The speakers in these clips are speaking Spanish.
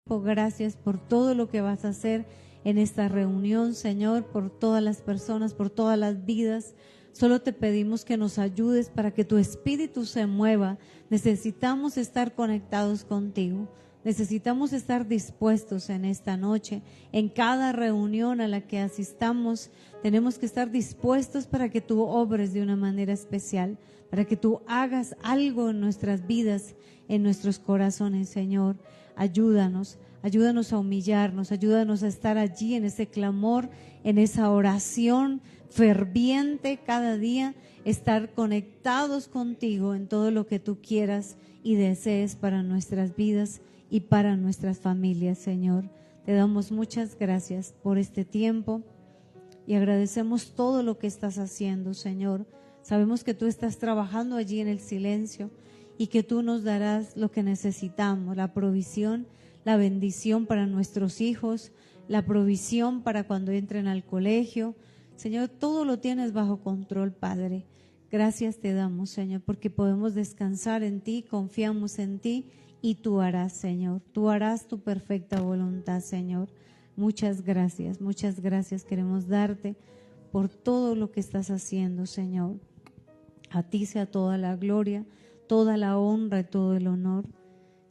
Gracias por todo lo que vas a hacer en esta reunión, Señor, por todas las personas, por todas las vidas. Solo te pedimos que nos ayudes para que tu espíritu se mueva. Necesitamos estar conectados contigo. Necesitamos estar dispuestos en esta noche. En cada reunión a la que asistamos, tenemos que estar dispuestos para que tú obres de una manera especial, para que tú hagas algo en nuestras vidas, en nuestros corazones, Señor. Ayúdanos a humillarnos, ayúdanos a estar allí en ese clamor, en esa oración ferviente cada día, estar conectados contigo en todo lo que tú quieras y desees para nuestras vidas y para nuestras familias, Señor. Te damos muchas gracias por este tiempo y agradecemos todo lo que estás haciendo, Señor. Sabemos que tú estás trabajando allí en el silencio y que tú nos darás lo que necesitamos, la provisión, la bendición para nuestros hijos, la provisión para cuando entren al colegio. Señor, todo lo tienes bajo control, Padre. Gracias te damos, Señor, porque podemos descansar en ti, confiamos en ti y tú harás, Señor. Tú harás tu perfecta voluntad, Señor. Muchas gracias queremos darte por todo lo que estás haciendo, Señor. A ti sea toda la gloria, toda la honra y todo el honor.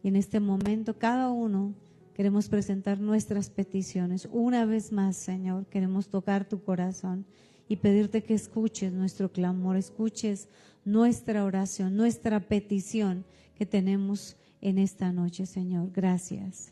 Y en este momento cada uno queremos presentar nuestras peticiones. Una vez más, Señor, queremos tocar tu corazón y pedirte que escuches nuestro clamor, escuches nuestra oración, nuestra petición que tenemos en esta noche, Señor. Gracias.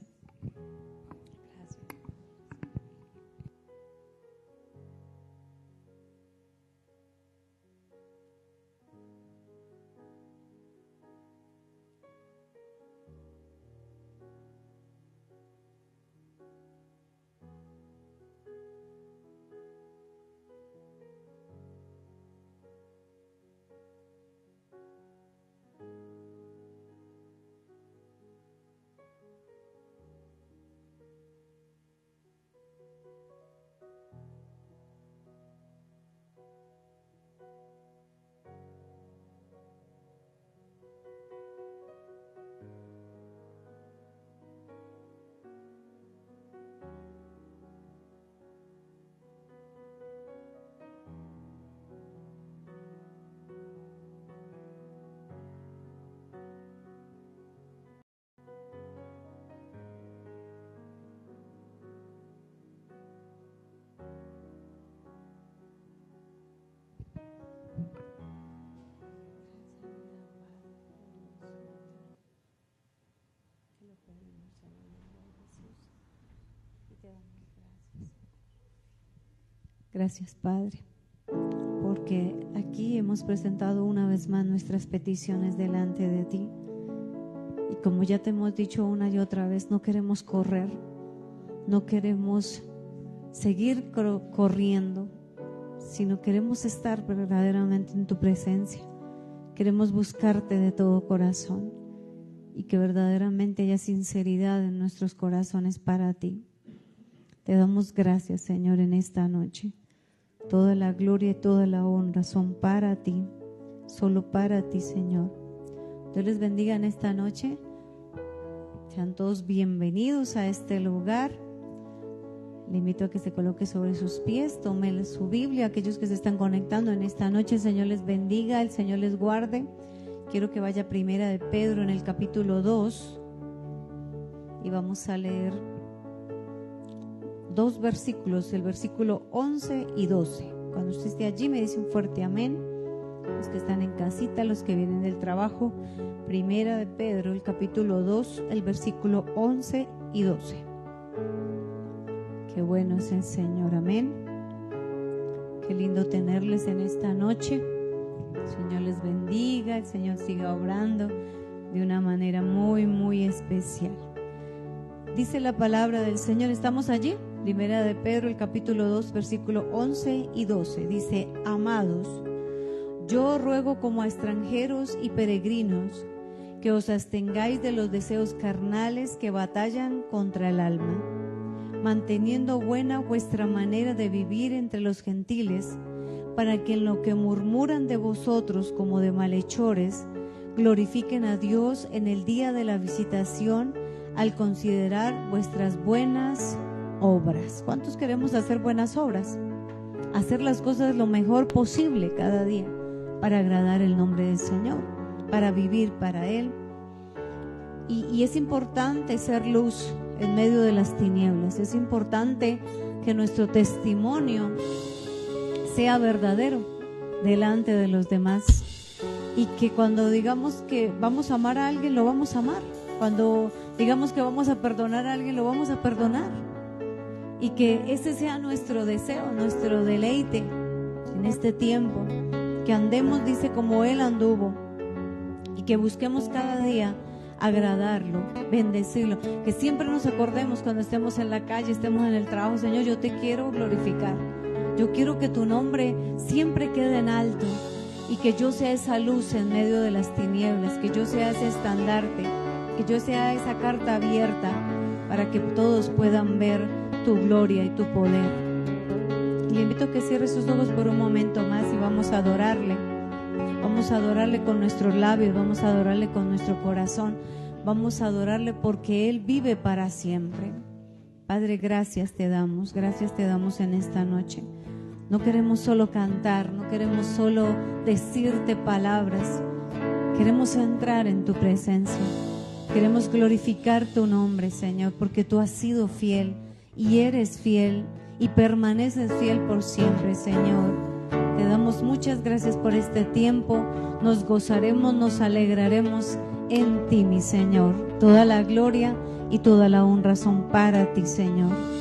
Gracias, Padre, porque aquí hemos presentado una vez más nuestras peticiones delante de ti. Y como ya te hemos dicho una y otra vez, no queremos correr, no queremos seguir corriendo, sino queremos estar verdaderamente en tu presencia. Queremos buscarte de todo corazón y que verdaderamente haya sinceridad en nuestros corazones para ti. Te damos gracias, Señor, en esta noche. Toda la gloria y toda la honra son para ti, solo para ti, Señor. Dios les bendiga en esta noche. Sean todos bienvenidos a este lugar. Le invito a que se coloque sobre sus pies, tome su Biblia. Aquellos que se están conectando en esta noche, el Señor les bendiga, el Señor les guarde. Quiero que vaya Primera de Pedro en el capítulo 2 y vamos a leer 2 versículos, el versículo 11 y 12. Cuando usted esté allí me dice un fuerte amén. Los que están en casita, los que vienen del trabajo. Primera de Pedro, el capítulo 2, el versículo 11 y 12. Qué bueno es el Señor, amén. Qué lindo tenerles en esta noche. El Señor les bendiga, el Señor siga obrando de una manera muy, muy especial. Dice la palabra del Señor, ¿estamos allí? Primera de Pedro, el capítulo 2, versículo 11 y 12. Dice: amados, yo ruego como a extranjeros y peregrinos que os abstengáis de los deseos carnales que batallan contra el alma, manteniendo buena vuestra manera de vivir entre los gentiles, para que en lo que murmuran de vosotros como de malhechores, glorifiquen a Dios en el día de la visitación al considerar vuestras buenas obras. ¿Cuántos queremos hacer buenas obras? Hacer las cosas lo mejor posible cada día para agradar el nombre del Señor, para vivir para Él. Y es importante ser luz en medio de las tinieblas. Es importante que nuestro testimonio sea verdadero delante de los demás, y que cuando digamos que vamos a amar a alguien, lo vamos a amar. Cuando digamos que vamos a perdonar a alguien, lo vamos a perdonar. Y que ese sea nuestro deseo, nuestro deleite en este tiempo. Que andemos, dice, como Él anduvo, y que busquemos cada día agradarlo, bendecirlo. Que siempre nos acordemos cuando estemos en la calle, estemos en el trabajo: Señor, yo te quiero glorificar. Yo quiero que tu nombre siempre quede en alto, y que yo sea esa luz en medio de las tinieblas, que yo sea ese estandarte, que yo sea esa carta abierta para que todos puedan ver tu gloria y tu poder. Y le invito a que cierre sus ojos por un momento más y vamos a adorarle. Vamos a adorarle con nuestros labios, vamos a adorarle con nuestro corazón, vamos a adorarle porque Él vive para siempre. Padre, gracias te damos en esta noche. No queremos solo cantar, no queremos solo decirte palabras, queremos entrar en tu presencia. Queremos glorificar tu nombre, Señor, porque tú has sido fiel y eres fiel y permaneces fiel por siempre, Señor. Te damos muchas gracias por este tiempo. Nos gozaremos, nos alegraremos en ti, mi Señor. Toda la gloria y toda la honra son para ti, Señor. Gracias.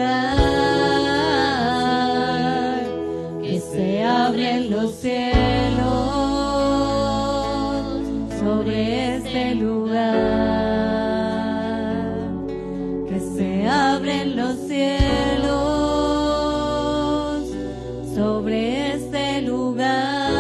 lugar, que se abren los cielos sobre este lugar, que se abren los cielos sobre este lugar.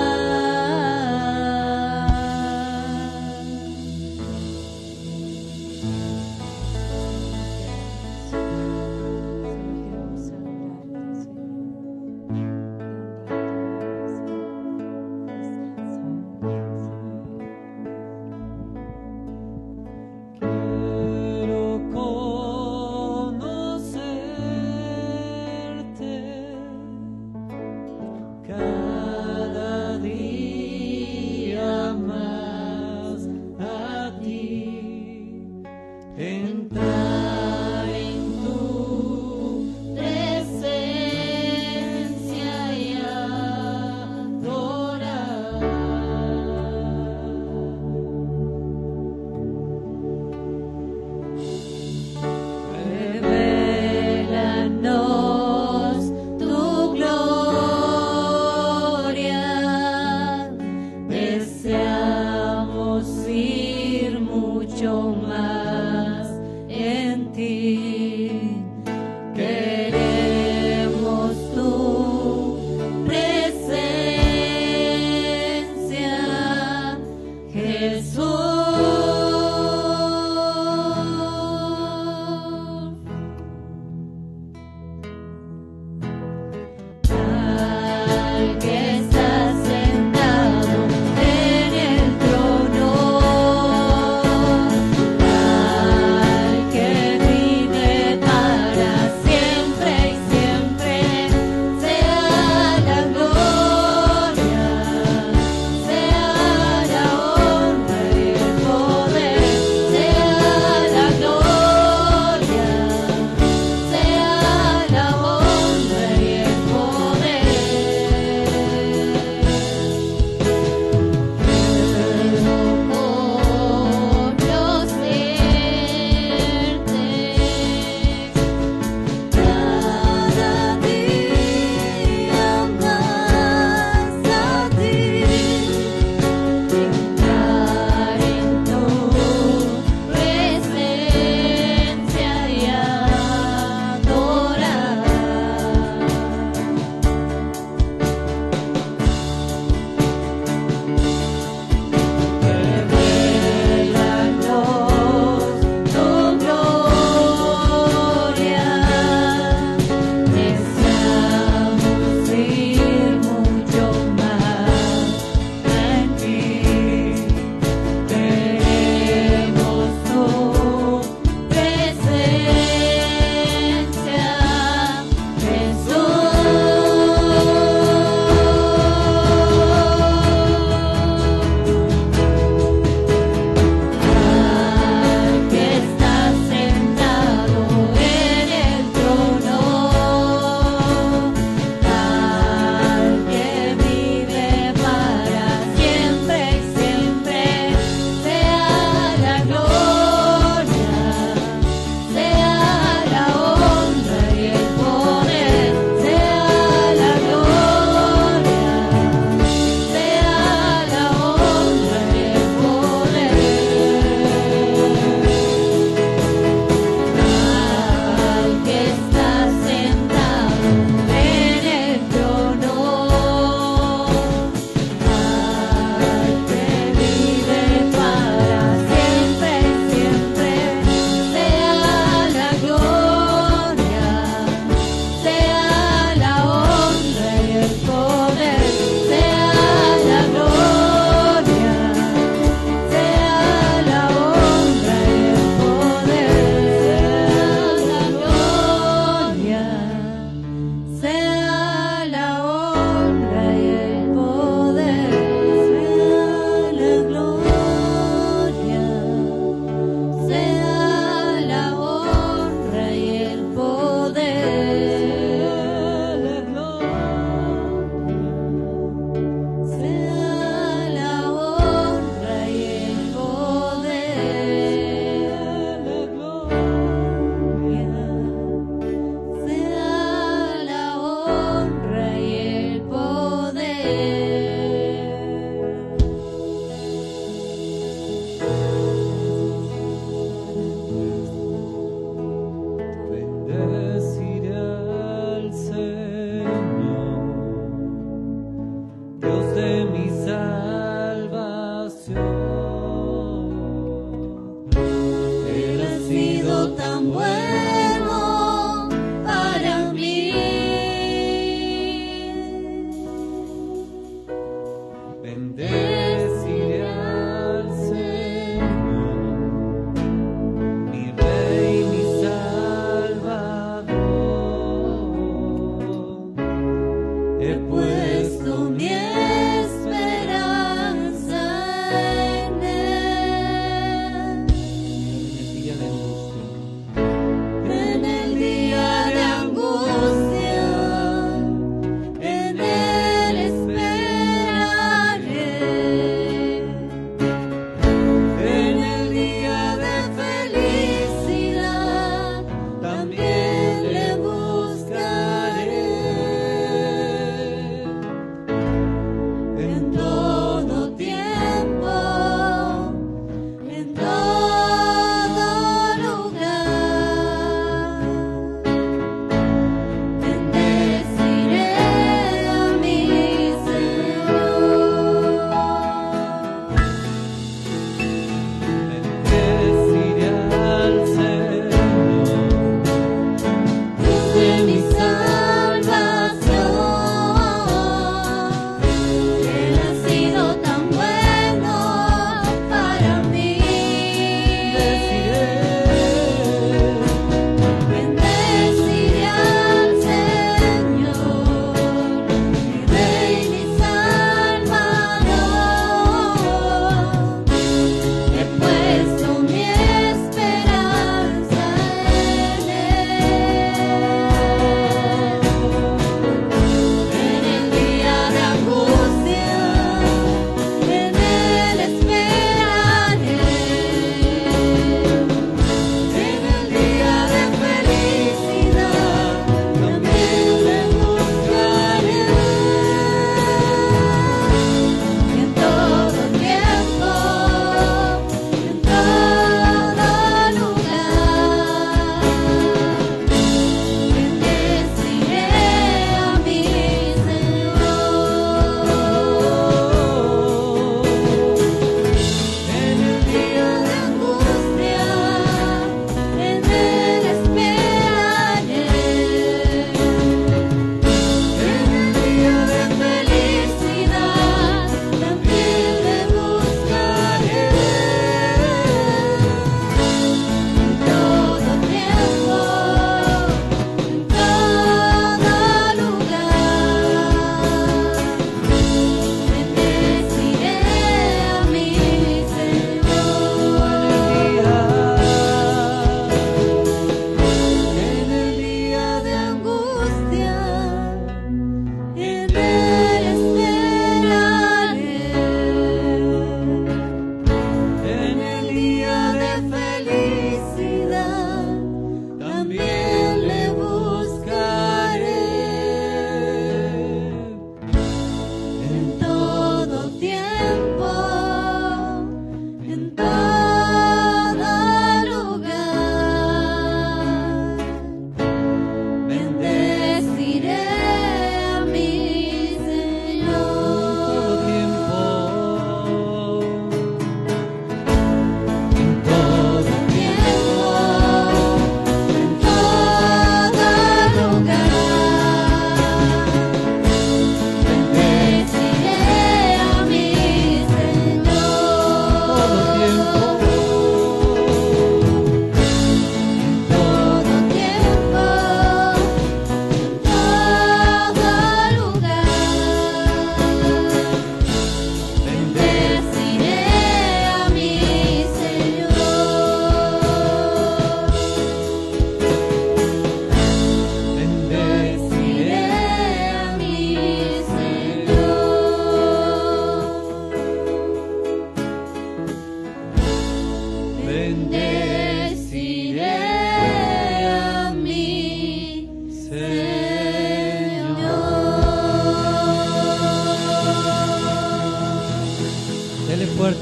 Quiero conocer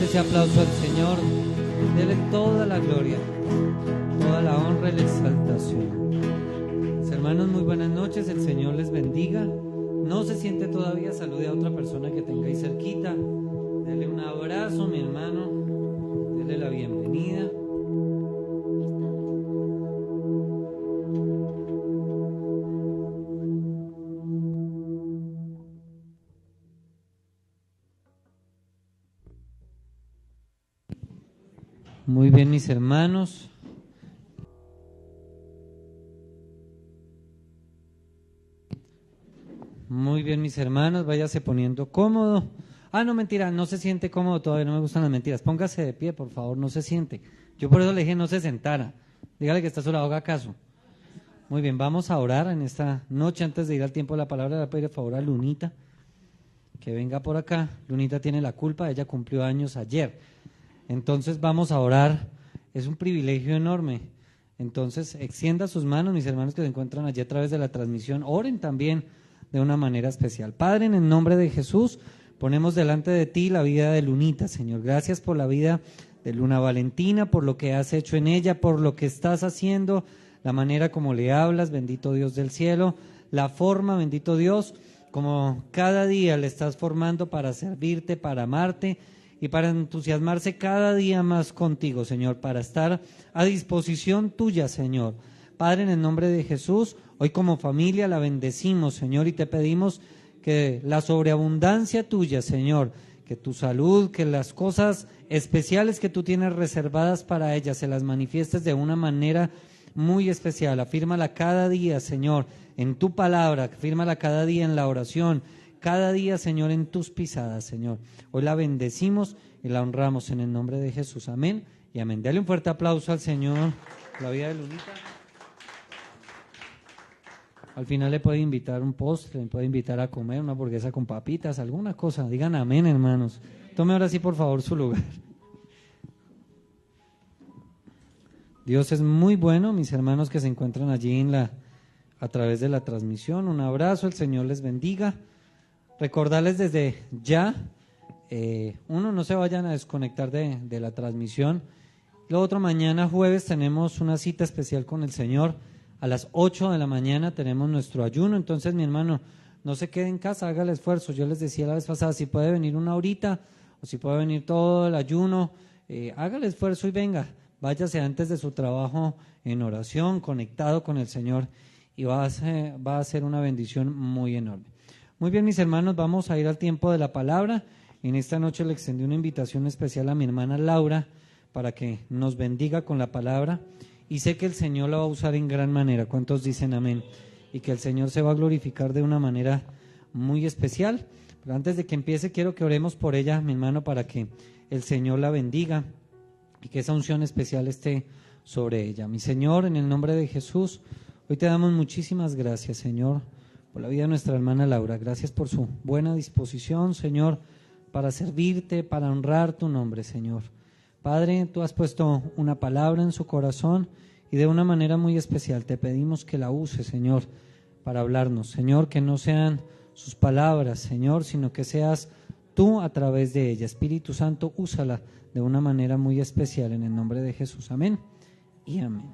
ese aplauso al Señor, dele toda la gloria, toda la honra y la exaltación. Mis hermanos, muy buenas noches, el Señor les bendiga. No se siente todavía, salude a otra persona que tenga ahí cerquita, dele un abrazo, mi hermano, dele la bienvenida. Muy bien, mis hermanos. Muy bien, mis hermanos, váyase poniendo cómodo. Ah, no, mentira, no se siente cómodo todavía, no me gustan las mentiras. Póngase de pie, por favor, no se siente. Yo por eso le dije no se sentara. Dígale que está a su lado, haga caso. Muy bien, vamos a orar en esta noche. Antes de ir al tiempo de la palabra, le voy a pedir el favor a Lunita, que venga por acá. Lunita tiene la culpa, ella cumplió años ayer. Entonces vamos a orar. Es un privilegio enorme. Entonces, extienda sus manos, mis hermanos que se encuentran allí a través de la transmisión. Oren también de una manera especial. Padre, en el nombre de Jesús, ponemos delante de ti la vida de Lunita, Señor. Gracias por la vida de Luna Valentina, por lo que has hecho en ella, por lo que estás haciendo, la manera como le hablas, bendito Dios del cielo, la forma, bendito Dios, como cada día le estás formando para servirte, para amarte y para entusiasmarse cada día más contigo, Señor, para estar a disposición tuya, Señor. Padre, en el nombre de Jesús, hoy como familia la bendecimos, Señor, y te pedimos que la sobreabundancia tuya, Señor, que tu salud, que las cosas especiales que tú tienes reservadas para ella, se las manifiestes de una manera muy especial. Afírmala cada día, Señor, en tu palabra, afírmala cada día en la oración, cada día, Señor, en tus pisadas, Señor. Hoy la bendecimos y la honramos en el nombre de Jesús. Amén y amén. Dale un fuerte aplauso al Señor, la vida de Lunita. Al final le puede invitar un postre, le puede invitar a comer una hamburguesa con papitas, alguna cosa. Digan amén, hermanos. Tome ahora sí, por favor, su lugar. Dios es muy bueno, mis hermanos que se encuentran allí a través de la transmisión. Un abrazo, el Señor les bendiga. Recordarles desde ya, no se vayan a desconectar de la transmisión. Lo otro, mañana jueves tenemos una cita especial con el Señor. A las 8 de la mañana tenemos nuestro ayuno. Entonces, mi hermano, no se quede en casa, haga el esfuerzo. Yo les decía la vez pasada, si puede venir una horita o si puede venir todo el ayuno, haga el esfuerzo y venga. Váyase antes de su trabajo en oración, conectado con el Señor, y va a ser una bendición muy enorme. Muy bien, mis hermanos, vamos a ir al tiempo de la palabra. En esta noche le extendí una invitación especial a mi hermana Laura para que nos bendiga con la palabra, y sé que el Señor la va a usar en gran manera. ¿Cuántos dicen amén? Y que el Señor se va a glorificar de una manera muy especial. Pero antes de que empiece, quiero que oremos por ella, mi hermano, para que el Señor la bendiga y que esa unción especial esté sobre ella. Mi Señor, en el nombre de Jesús, hoy te damos muchísimas gracias, Señor, por la vida de nuestra hermana Laura. Gracias por su buena disposición, Señor, para servirte, para honrar tu nombre, Señor. Padre, tú has puesto una palabra en su corazón y de una manera muy especial te pedimos que la use, Señor, para hablarnos. Señor, que no sean sus palabras, Señor, sino que seas tú a través de ella. Espíritu Santo, úsala de una manera muy especial en el nombre de Jesús. Amén y amén.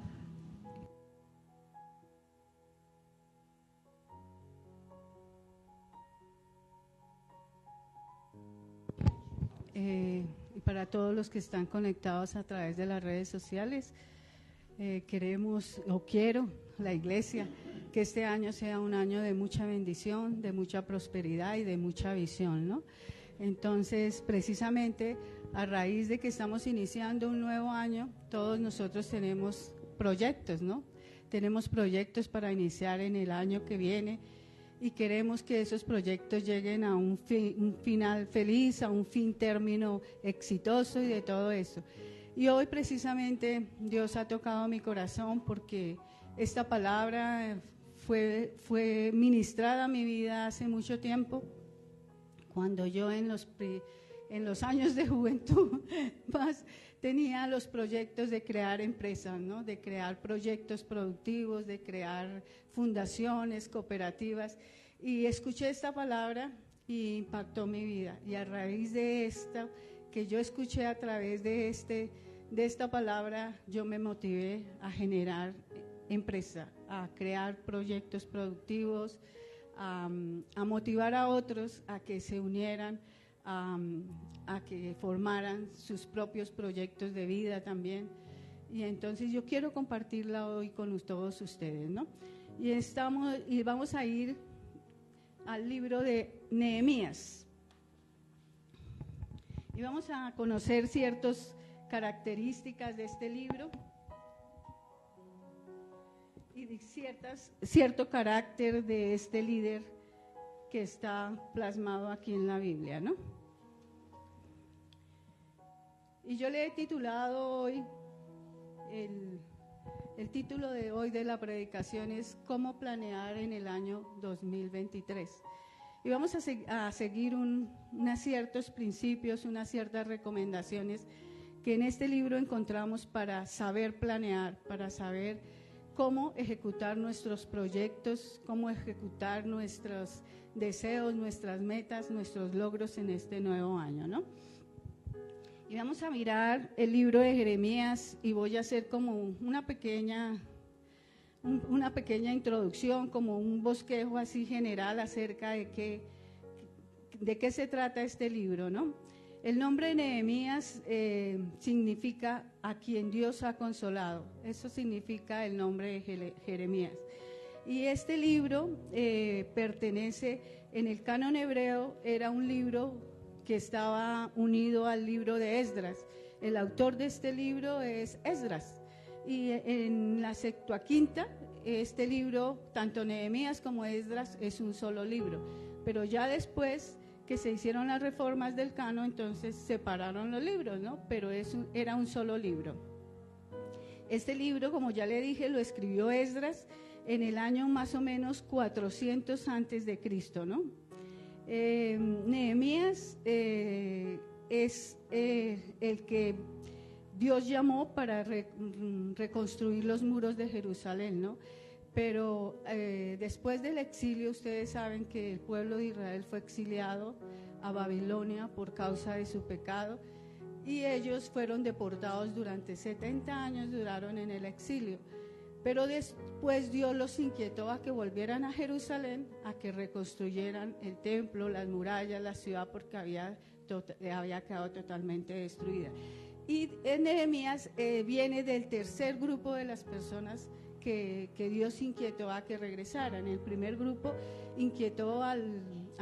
Y para todos los que están conectados a través de las redes sociales, quiero, la iglesia, que este año sea un año de mucha bendición, de mucha prosperidad y de mucha visión, ¿no? Entonces, precisamente, a raíz de que estamos iniciando un nuevo año, todos nosotros tenemos proyectos, ¿no? Tenemos proyectos para iniciar en el año que viene, y queremos que esos proyectos lleguen a un final feliz, a un fin término exitoso y de todo eso. Y hoy precisamente Dios ha tocado mi corazón porque esta palabra fue ministrada a mi vida hace mucho tiempo, cuando yo en los años de juventud más tenía los proyectos de crear empresas, ¿no? De crear proyectos productivos, de crear fundaciones, cooperativas, y escuché esta palabra y impactó mi vida, y a raíz de esto que yo escuché a través de esta palabra, yo me motivé a generar empresa, a crear proyectos productivos, a motivar a otros a que se unieran, a que formaran sus propios proyectos de vida también. Y entonces yo quiero compartirla hoy con todos ustedes, ¿no? Y vamos a ir al libro de Nehemías. Y vamos a conocer ciertas características de este libro y de cierto carácter de este líder que está plasmado aquí en la Biblia, ¿no? Y yo le he titulado hoy, el título de hoy de la predicación es ¿Cómo planear en el año 2023? Y vamos a seguir unos ciertos principios, unas ciertas recomendaciones que en este libro encontramos para saber planear, para saber cómo ejecutar nuestros proyectos, cómo ejecutar nuestros deseos, nuestras metas, nuestros logros en este nuevo año, ¿no? Y vamos a mirar el libro de Jeremías y voy a hacer como una pequeña introducción, como un bosquejo así general acerca de qué se trata este libro, ¿no? El nombre de Nehemías significa a quien Dios ha consolado. Eso significa el nombre de Jeremías. Y este libro pertenece, en el canon hebreo, era un libro que estaba unido al libro de Esdras. El autor de este libro es Esdras. Y en la Septuaginta, este libro, tanto Nehemías como Esdras, es un solo libro. Pero ya después que se hicieron las reformas del canon, entonces separaron los libros, ¿no? Pero era un solo libro. Este libro, como ya le dije, lo escribió Esdras en el año más o menos 400 antes de Cristo, ¿no? Nehemías es el que Dios llamó para reconstruir los muros de Jerusalén, ¿no? Pero después del exilio, ustedes saben que el pueblo de Israel fue exiliado a Babilonia por causa de su pecado y ellos fueron deportados durante 70 años, duraron en el exilio. Pero después Dios los inquietó a que volvieran a Jerusalén, a que reconstruyeran el templo, las murallas, la ciudad, porque había quedado totalmente destruida. Y Nehemías viene del tercer grupo de las personas que Dios inquietó a que regresaran. El primer grupo inquietó a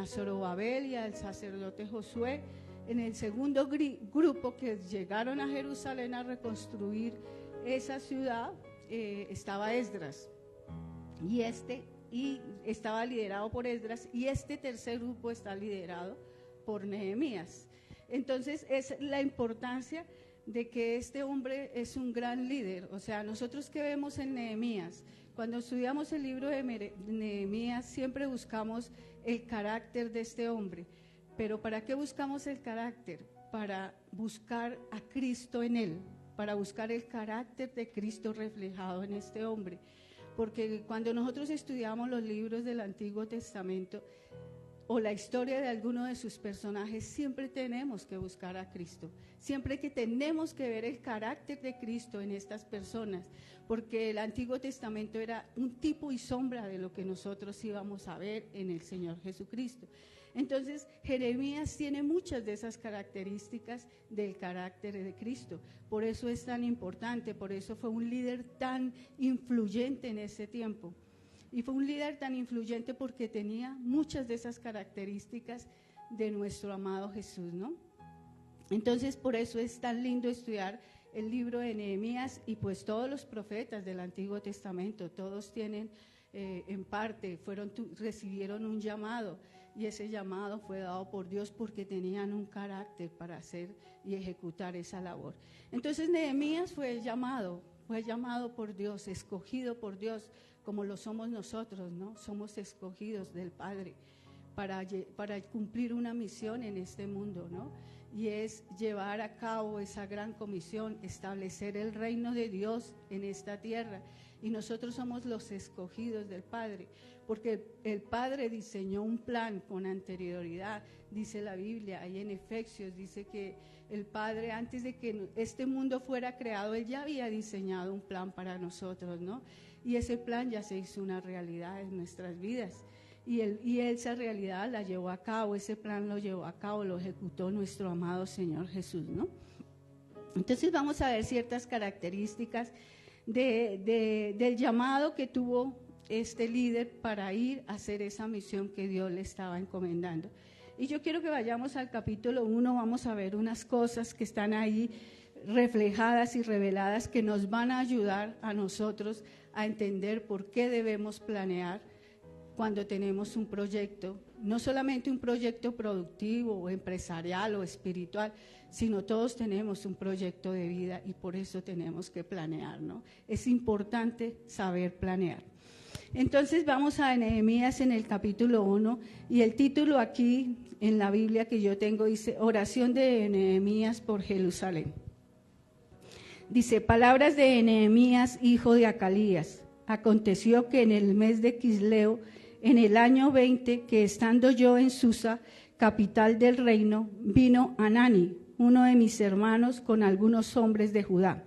Zorobabel y al sacerdote Josué. En el segundo grupo que llegaron a Jerusalén a reconstruir esa ciudad, estaba Esdras y estaba liderado por Esdras, y este tercer grupo está liderado por Nehemías. Entonces es la importancia de que este hombre es un gran líder. O sea, nosotros que vemos en Nehemías, cuando estudiamos el libro de Nehemías siempre buscamos el carácter de este hombre. Pero ¿para qué buscamos el carácter? Para buscar a Cristo en él, para buscar el carácter de Cristo reflejado en este hombre. Porque cuando nosotros estudiamos los libros del Antiguo Testamento o la historia de alguno de sus personajes, siempre tenemos que buscar a Cristo, siempre que tenemos que ver el carácter de Cristo en estas personas, porque el Antiguo Testamento era un tipo y sombra de lo que nosotros íbamos a ver en el Señor Jesucristo. Entonces, Jeremías tiene muchas de esas características del carácter de Cristo. Por eso es tan importante, por eso fue un líder tan influyente en ese tiempo. Y fue un líder tan influyente porque tenía muchas de esas características de nuestro amado Jesús, ¿no? Entonces, por eso es tan lindo estudiar el libro de Nehemías y pues todos los profetas del Antiguo Testamento, todos tienen en parte, recibieron un llamado. Y ese llamado fue dado por Dios porque tenían un carácter para hacer y ejecutar esa labor. Entonces Nehemías fue llamado por Dios, escogido por Dios, como lo somos nosotros, ¿no? Somos escogidos del Padre para cumplir una misión en este mundo, ¿no? y es llevar a cabo esa gran comisión, establecer el reino de Dios en esta tierra. Y nosotros somos los escogidos del Padre, porque el Padre diseñó un plan con anterioridad, dice la Biblia, ahí en Efesios, dice que el Padre, antes de que este mundo fuera creado, Él ya había diseñado un plan para nosotros, ¿no? Y ese plan ya se hizo una realidad en nuestras vidas. Y esa realidad la llevó a cabo, ese plan lo llevó a cabo, lo ejecutó nuestro amado Señor Jesús, ¿no? Entonces vamos a ver ciertas características del llamado que tuvo este líder para ir a hacer esa misión que Dios le estaba encomendando. Y yo quiero que vayamos al capítulo 1, vamos a ver unas cosas que están ahí reflejadas y reveladas que nos van a ayudar a nosotros a entender por qué debemos planear cuando tenemos un proyecto, no solamente un proyecto productivo o empresarial o espiritual, sino todos tenemos un proyecto de vida y por eso tenemos que planear, ¿no? Es importante saber planear. Entonces vamos a Nehemías en el capítulo 1 y el título aquí en la Biblia que yo tengo dice Oración de Nehemías por Jerusalén. Dice, palabras de Nehemías, hijo de Acalías. Aconteció que en el mes de Quisleo, en el año 20, que estando yo en Susa, capital del reino, vino Anani, uno de mis hermanos, con algunos hombres de Judá.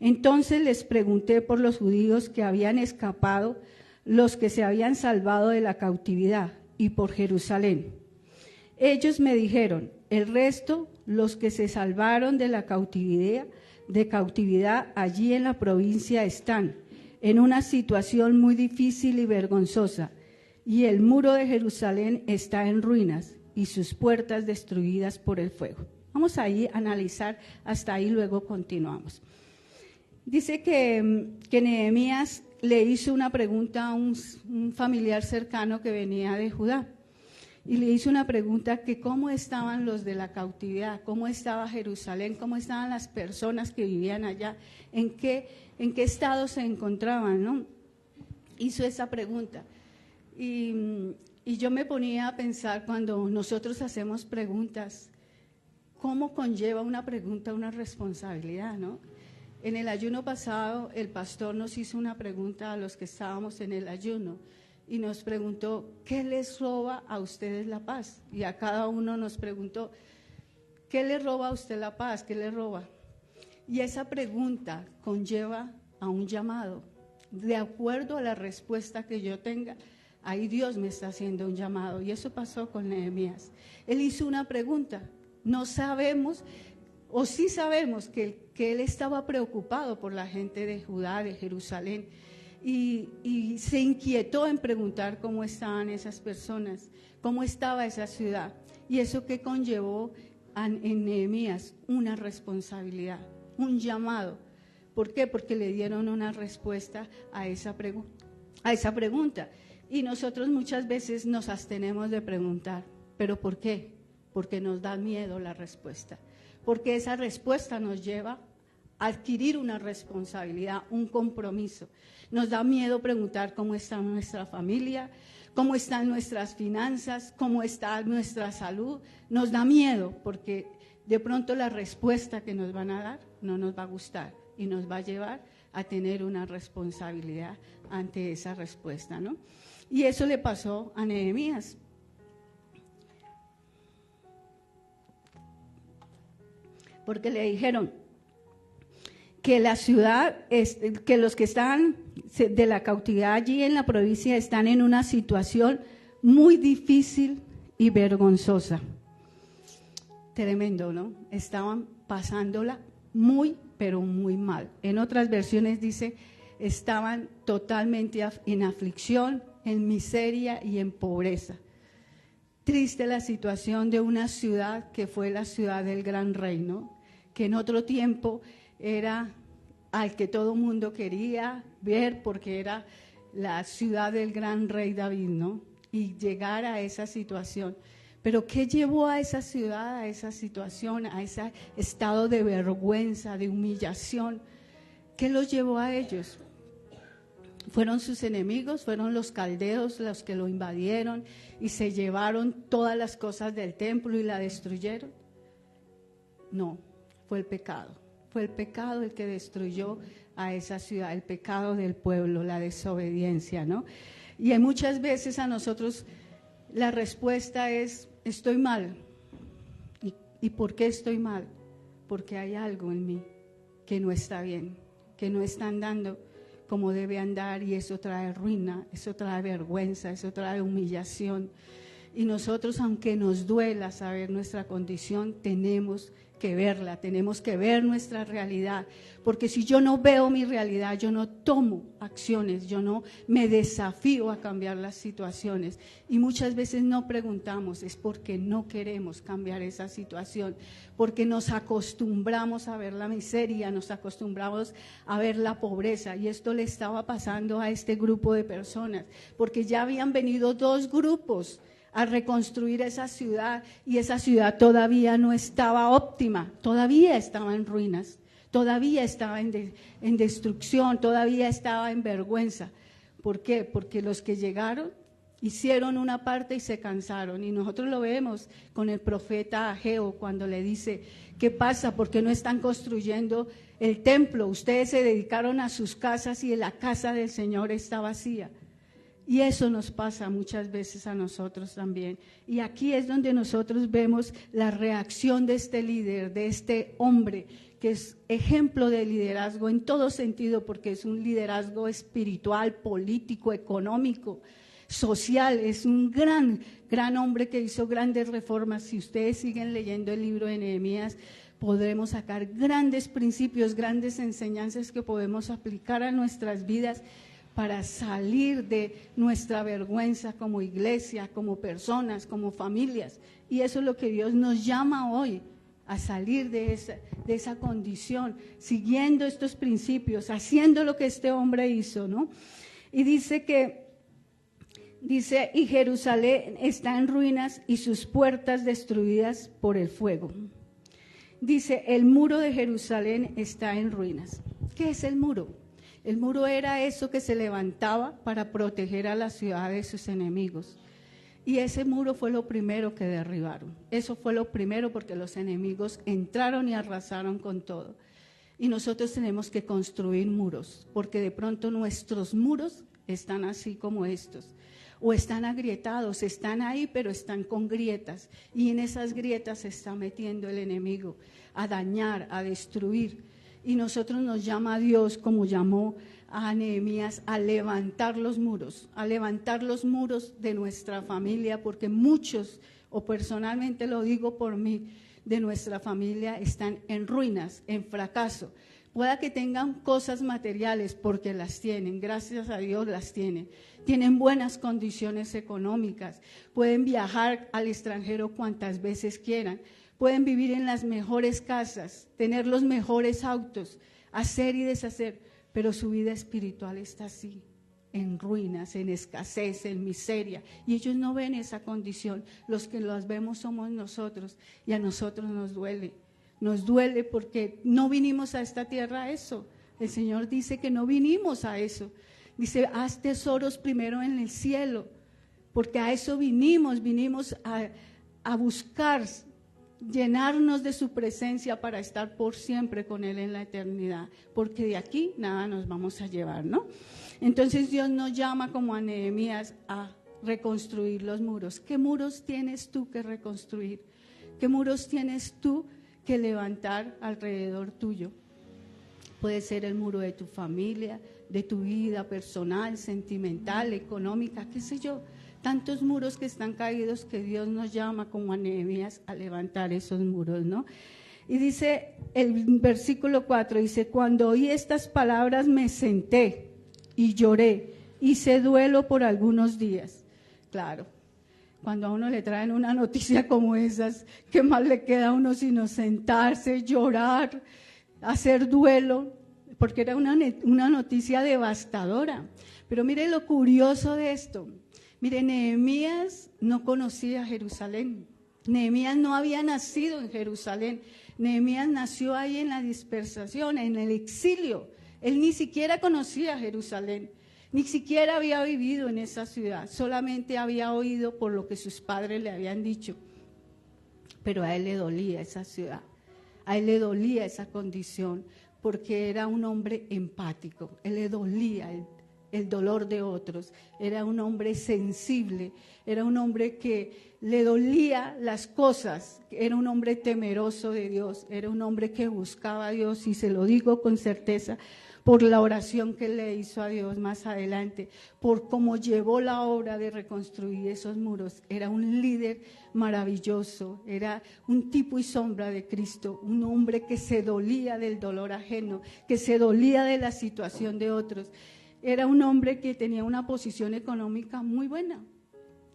Entonces les pregunté por los judíos que habían escapado, los que se habían salvado de la cautividad, y por Jerusalén. Ellos me dijeron, el resto, los que se salvaron de la cautividad allí en la provincia están, en una situación muy difícil y vergonzosa, y el muro de Jerusalén está en ruinas y sus puertas destruidas por el fuego. Vamos ahí a analizar, hasta ahí luego continuamos. Dice que Nehemías le hizo una pregunta a un familiar cercano que venía de Judá, y le hizo una pregunta que cómo estaban los de la cautividad, cómo estaba Jerusalén, cómo estaban las personas que vivían allá, en qué estado se encontraban, ¿no? Hizo esa pregunta. Y yo me ponía a pensar cuando nosotros hacemos preguntas, ¿cómo conlleva una pregunta una responsabilidad, no? En el ayuno pasado, el pastor nos hizo una pregunta a los que estábamos en el ayuno y nos preguntó, ¿qué les roba a ustedes la paz? Y a cada uno nos preguntó, ¿qué le roba a usted la paz? ¿Qué le roba? Y esa pregunta conlleva a un llamado. De acuerdo a la respuesta que yo tenga, ahí Dios me está haciendo un llamado. Y eso pasó con Nehemías. Él hizo una pregunta. No sabemos, o sí sabemos que él estaba preocupado por la gente de Judá, de Jerusalén, y se inquietó en preguntar cómo estaban esas personas, cómo estaba esa ciudad. Y eso que conllevó en Nehemías una responsabilidad, un llamado. ¿Por qué? Porque le dieron una respuesta a esa pregunta. Y nosotros muchas veces nos abstenemos de preguntar. ¿Pero por qué? Porque nos da miedo la respuesta. Porque esa respuesta nos lleva a adquirir una responsabilidad, un compromiso. Nos da miedo preguntar cómo está nuestra familia, cómo están nuestras finanzas, cómo está nuestra salud. Nos da miedo porque de pronto la respuesta que nos van a dar no nos va a gustar y nos va a llevar a tener una responsabilidad ante esa respuesta, ¿no? Y eso le pasó a Nehemías. Porque le dijeron que la ciudad, que los que están de la cautividad allí en la provincia están en una situación muy difícil y vergonzosa. Tremendo, ¿no? Estaban pasándola muy, pero muy mal. En otras versiones dice, estaban totalmente en aflicción, en miseria y en pobreza. Triste la situación de una ciudad que fue la ciudad del gran reino, que en otro tiempo era al que todo mundo quería ver porque era la ciudad del gran rey David, ¿no? Y llegar a esa situación. Pero ¿qué llevó a esa ciudad, a esa situación, a ese estado de vergüenza, de humillación? ¿Qué los llevó a ellos? Fueron sus enemigos, fueron los caldeos los que lo invadieron y se llevaron todas las cosas del templo y la destruyeron. No, fue el pecado. Fue el pecado el que destruyó a esa ciudad, el pecado del pueblo, la desobediencia, ¿no? Y muchas veces a nosotros la respuesta es, estoy mal. ¿Y por qué estoy mal? Porque hay algo en mí que no está bien, que no está andando como debe andar, y eso trae ruina, eso trae vergüenza, eso trae humillación. Y nosotros, aunque nos duela saber nuestra condición, tenemos que verla, tenemos que ver nuestra realidad, porque si yo no veo mi realidad, yo no tomo acciones, yo no me desafío a cambiar las situaciones, y muchas veces no preguntamos, es porque no queremos cambiar esa situación, porque nos acostumbramos a ver la miseria, nos acostumbramos a ver la pobreza, y esto le estaba pasando a este grupo de personas, porque ya habían venido 2 grupos a reconstruir esa ciudad, y esa ciudad todavía no estaba óptima, todavía estaba en ruinas, todavía estaba en destrucción, todavía estaba en vergüenza. ¿Por qué? Porque los que llegaron hicieron una parte y se cansaron, y nosotros lo vemos con el profeta Ageo cuando le dice, ¿qué pasa? ¿Por qué no están construyendo el templo? Ustedes se dedicaron a sus casas y la casa del Señor está vacía. Y eso nos pasa muchas veces a nosotros también. Y aquí es donde nosotros vemos la reacción de este líder, de este hombre, que es ejemplo de liderazgo en todo sentido, porque es un liderazgo espiritual, político, económico, social. Es un gran hombre que hizo grandes reformas. Si ustedes siguen leyendo el libro de Nehemías, podremos sacar grandes principios, grandes enseñanzas que podemos aplicar a nuestras vidas, para salir de nuestra vergüenza como iglesia, como personas, como familias. Y eso es lo que Dios nos llama hoy, a salir de esa condición, siguiendo estos principios, haciendo lo que este hombre hizo, ¿no? Y dice, y Jerusalén está en ruinas y sus puertas destruidas por el fuego. Dice, el muro de Jerusalén está en ruinas. ¿Qué es el muro? El muro era eso que se levantaba para proteger a la ciudad de sus enemigos. Y ese muro fue lo primero que derribaron. Eso fue lo primero, porque los enemigos entraron y arrasaron con todo. Y nosotros tenemos que construir muros, porque de pronto nuestros muros están así como estos, o están agrietados, están ahí, pero están con grietas. Y en esas grietas se está metiendo el enemigo a dañar, a destruir. Y nosotros nos llama a Dios, como llamó a Nehemías, a levantar los muros de nuestra familia, porque muchos, o personalmente lo digo por mí, de nuestra familia están en ruinas, en fracaso. Pueda que tengan cosas materiales, porque las tienen, gracias a Dios las tienen. Tienen buenas condiciones económicas, pueden viajar al extranjero cuantas veces quieran, pueden vivir en las mejores casas, tener los mejores autos, hacer y deshacer, pero su vida espiritual está así, en ruinas, en escasez, en miseria, y ellos no ven esa condición. Los que las vemos somos nosotros, y a nosotros nos duele porque no vinimos a esta tierra a eso. El Señor dice que no vinimos a eso, dice, haz tesoros primero en el cielo, porque a eso vinimos a buscar, llenarnos de su presencia para estar por siempre con Él en la eternidad, porque de aquí nada nos vamos a llevar, ¿no? Entonces Dios nos llama, como a Nehemías, a reconstruir los muros. ¿Qué muros tienes tú que reconstruir? ¿Qué muros tienes tú que levantar alrededor tuyo? Puede ser el muro de tu familia, de tu vida personal, sentimental, económica, qué sé yo. Tantos muros que están caídos, que Dios nos llama, como a Nehemías, a levantar esos muros, ¿no? Y dice el versículo 4, dice, cuando oí estas palabras me senté y lloré, hice duelo por algunos días. Claro, cuando a uno le traen una noticia como esas, ¿qué más le queda a uno sino sentarse, llorar, hacer duelo? Porque era una noticia devastadora. Pero mire lo curioso de esto. Mire, Nehemías no conocía Jerusalén. Nehemías no había nacido en Jerusalén. Nehemías nació ahí en la dispersación, en el exilio. Él ni siquiera conocía Jerusalén, ni siquiera había vivido en esa ciudad. Solamente había oído por lo que sus padres le habían dicho. Pero a él le dolía esa ciudad. A él le dolía esa condición porque era un hombre empático, él le dolía el dolor de otros, era un hombre sensible, era un hombre que le dolía las cosas, era un hombre temeroso de Dios, era un hombre que buscaba a Dios, y se lo digo con certeza por la oración que le hizo a Dios más adelante, por cómo llevó la obra de reconstruir esos muros. Era un líder maravilloso, era un tipo y sombra de Cristo, un hombre que se dolía del dolor ajeno, que se dolía de la situación de otros. Era un hombre que tenía una posición económica muy buena.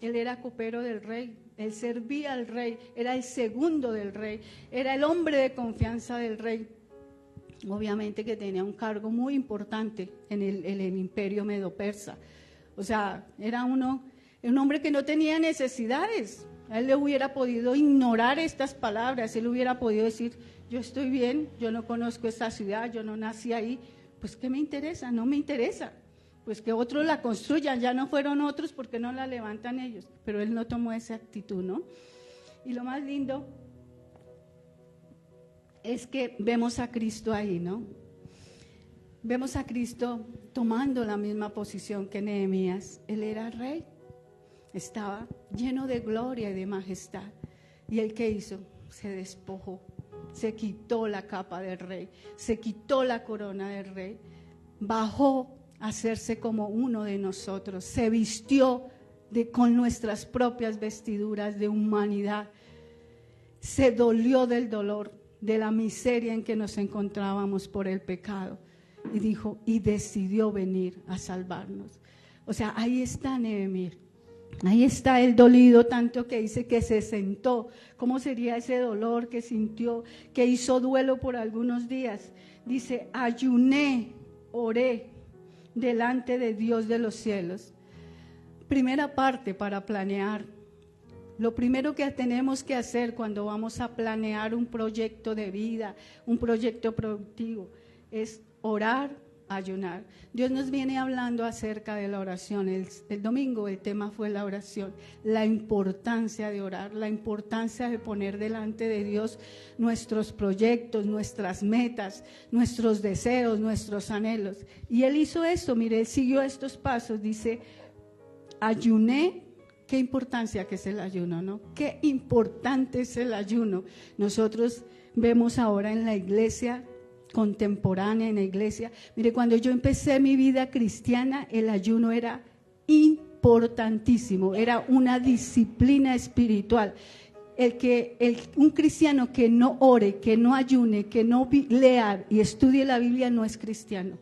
Él era copero del rey, él servía al rey, era el segundo del rey, era el hombre de confianza del rey. Obviamente que tenía un cargo muy importante en el imperio medo-persa. O sea, era un hombre que no tenía necesidades. A él le hubiera podido ignorar estas palabras, él hubiera podido decir, yo estoy bien, yo no conozco esta ciudad, yo no nací ahí, pues ¿qué me interesa? No me interesa. Pues que otros la construyan, ya no fueron otros, porque no la levantan ellos. Pero él no tomó esa actitud, ¿no? Y lo más lindo es que vemos a Cristo ahí, ¿no? Vemos a Cristo tomando la misma posición que Nehemías. Él era rey, estaba lleno de gloria y de majestad. ¿Y él qué hizo? Se despojó, se quitó la capa del rey, se quitó la corona del rey, bajó a hacerse como uno de nosotros, se vistió con nuestras propias vestiduras de humanidad, se dolió del dolor, de la miseria en que nos encontrábamos por el pecado, y dijo, y decidió venir a salvarnos. O sea, ahí está Nehemías, ahí está el dolido, tanto que dice que se sentó. ¿Cómo sería ese dolor que sintió, que hizo duelo por algunos días? Dice, ayuné, oré delante de Dios de los cielos. Primera parte para planear. Lo primero que tenemos que hacer cuando vamos a planear un proyecto de vida, un proyecto productivo, es orar, ayunar. Dios nos viene hablando acerca de la oración. El domingo el tema fue la oración, la importancia de orar, la importancia de poner delante de Dios nuestros proyectos, nuestras metas, nuestros deseos, nuestros anhelos. Y Él hizo esto, mire, Él siguió estos pasos, dice, ayuné. Qué importancia que es el ayuno, ¿no? Qué importante es el ayuno. Nosotros vemos ahora en la iglesia contemporánea, en la iglesia, mire, cuando yo empecé mi vida cristiana, el ayuno era importantísimo, era una disciplina espiritual. Un cristiano que no ore, que no ayune, que no lea y estudie la Biblia no es cristiano.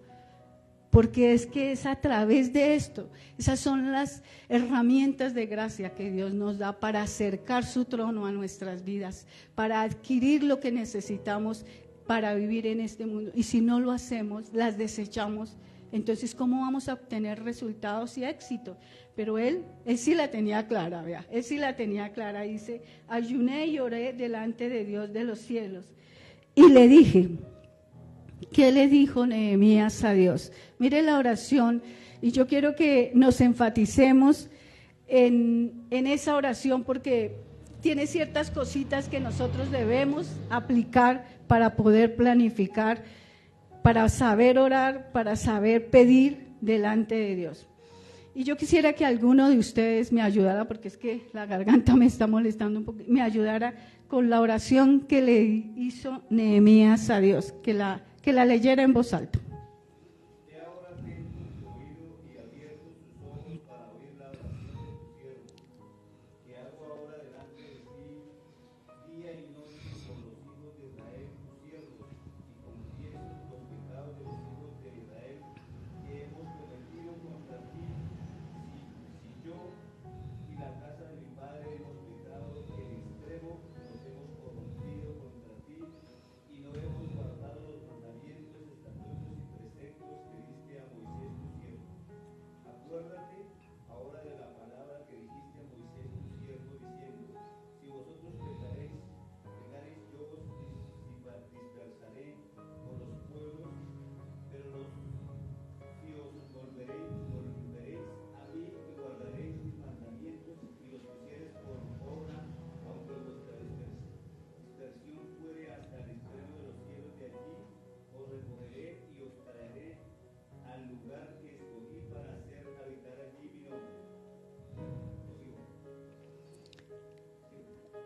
Porque es que es a través de esto, esas son las herramientas de gracia que Dios nos da para acercar su trono a nuestras vidas, para adquirir lo que necesitamos para vivir en este mundo. Y si no lo hacemos, las desechamos, entonces ¿cómo vamos a obtener resultados y éxito? Pero él sí la tenía clara, vea, él sí la tenía clara, dice, ayuné y oré delante de Dios de los cielos. Y le dije, ¿qué le dijo Nehemías a Dios? Mire la oración, y yo quiero que nos enfaticemos en esa oración, porque tiene ciertas cositas que nosotros debemos aplicar para poder planificar, para saber orar, para saber pedir delante de Dios. Y yo quisiera que alguno de ustedes me ayudara, porque es que la garganta me está molestando un poco, me ayudara con la oración que le hizo Nehemías a Dios, que la leyera en voz alta.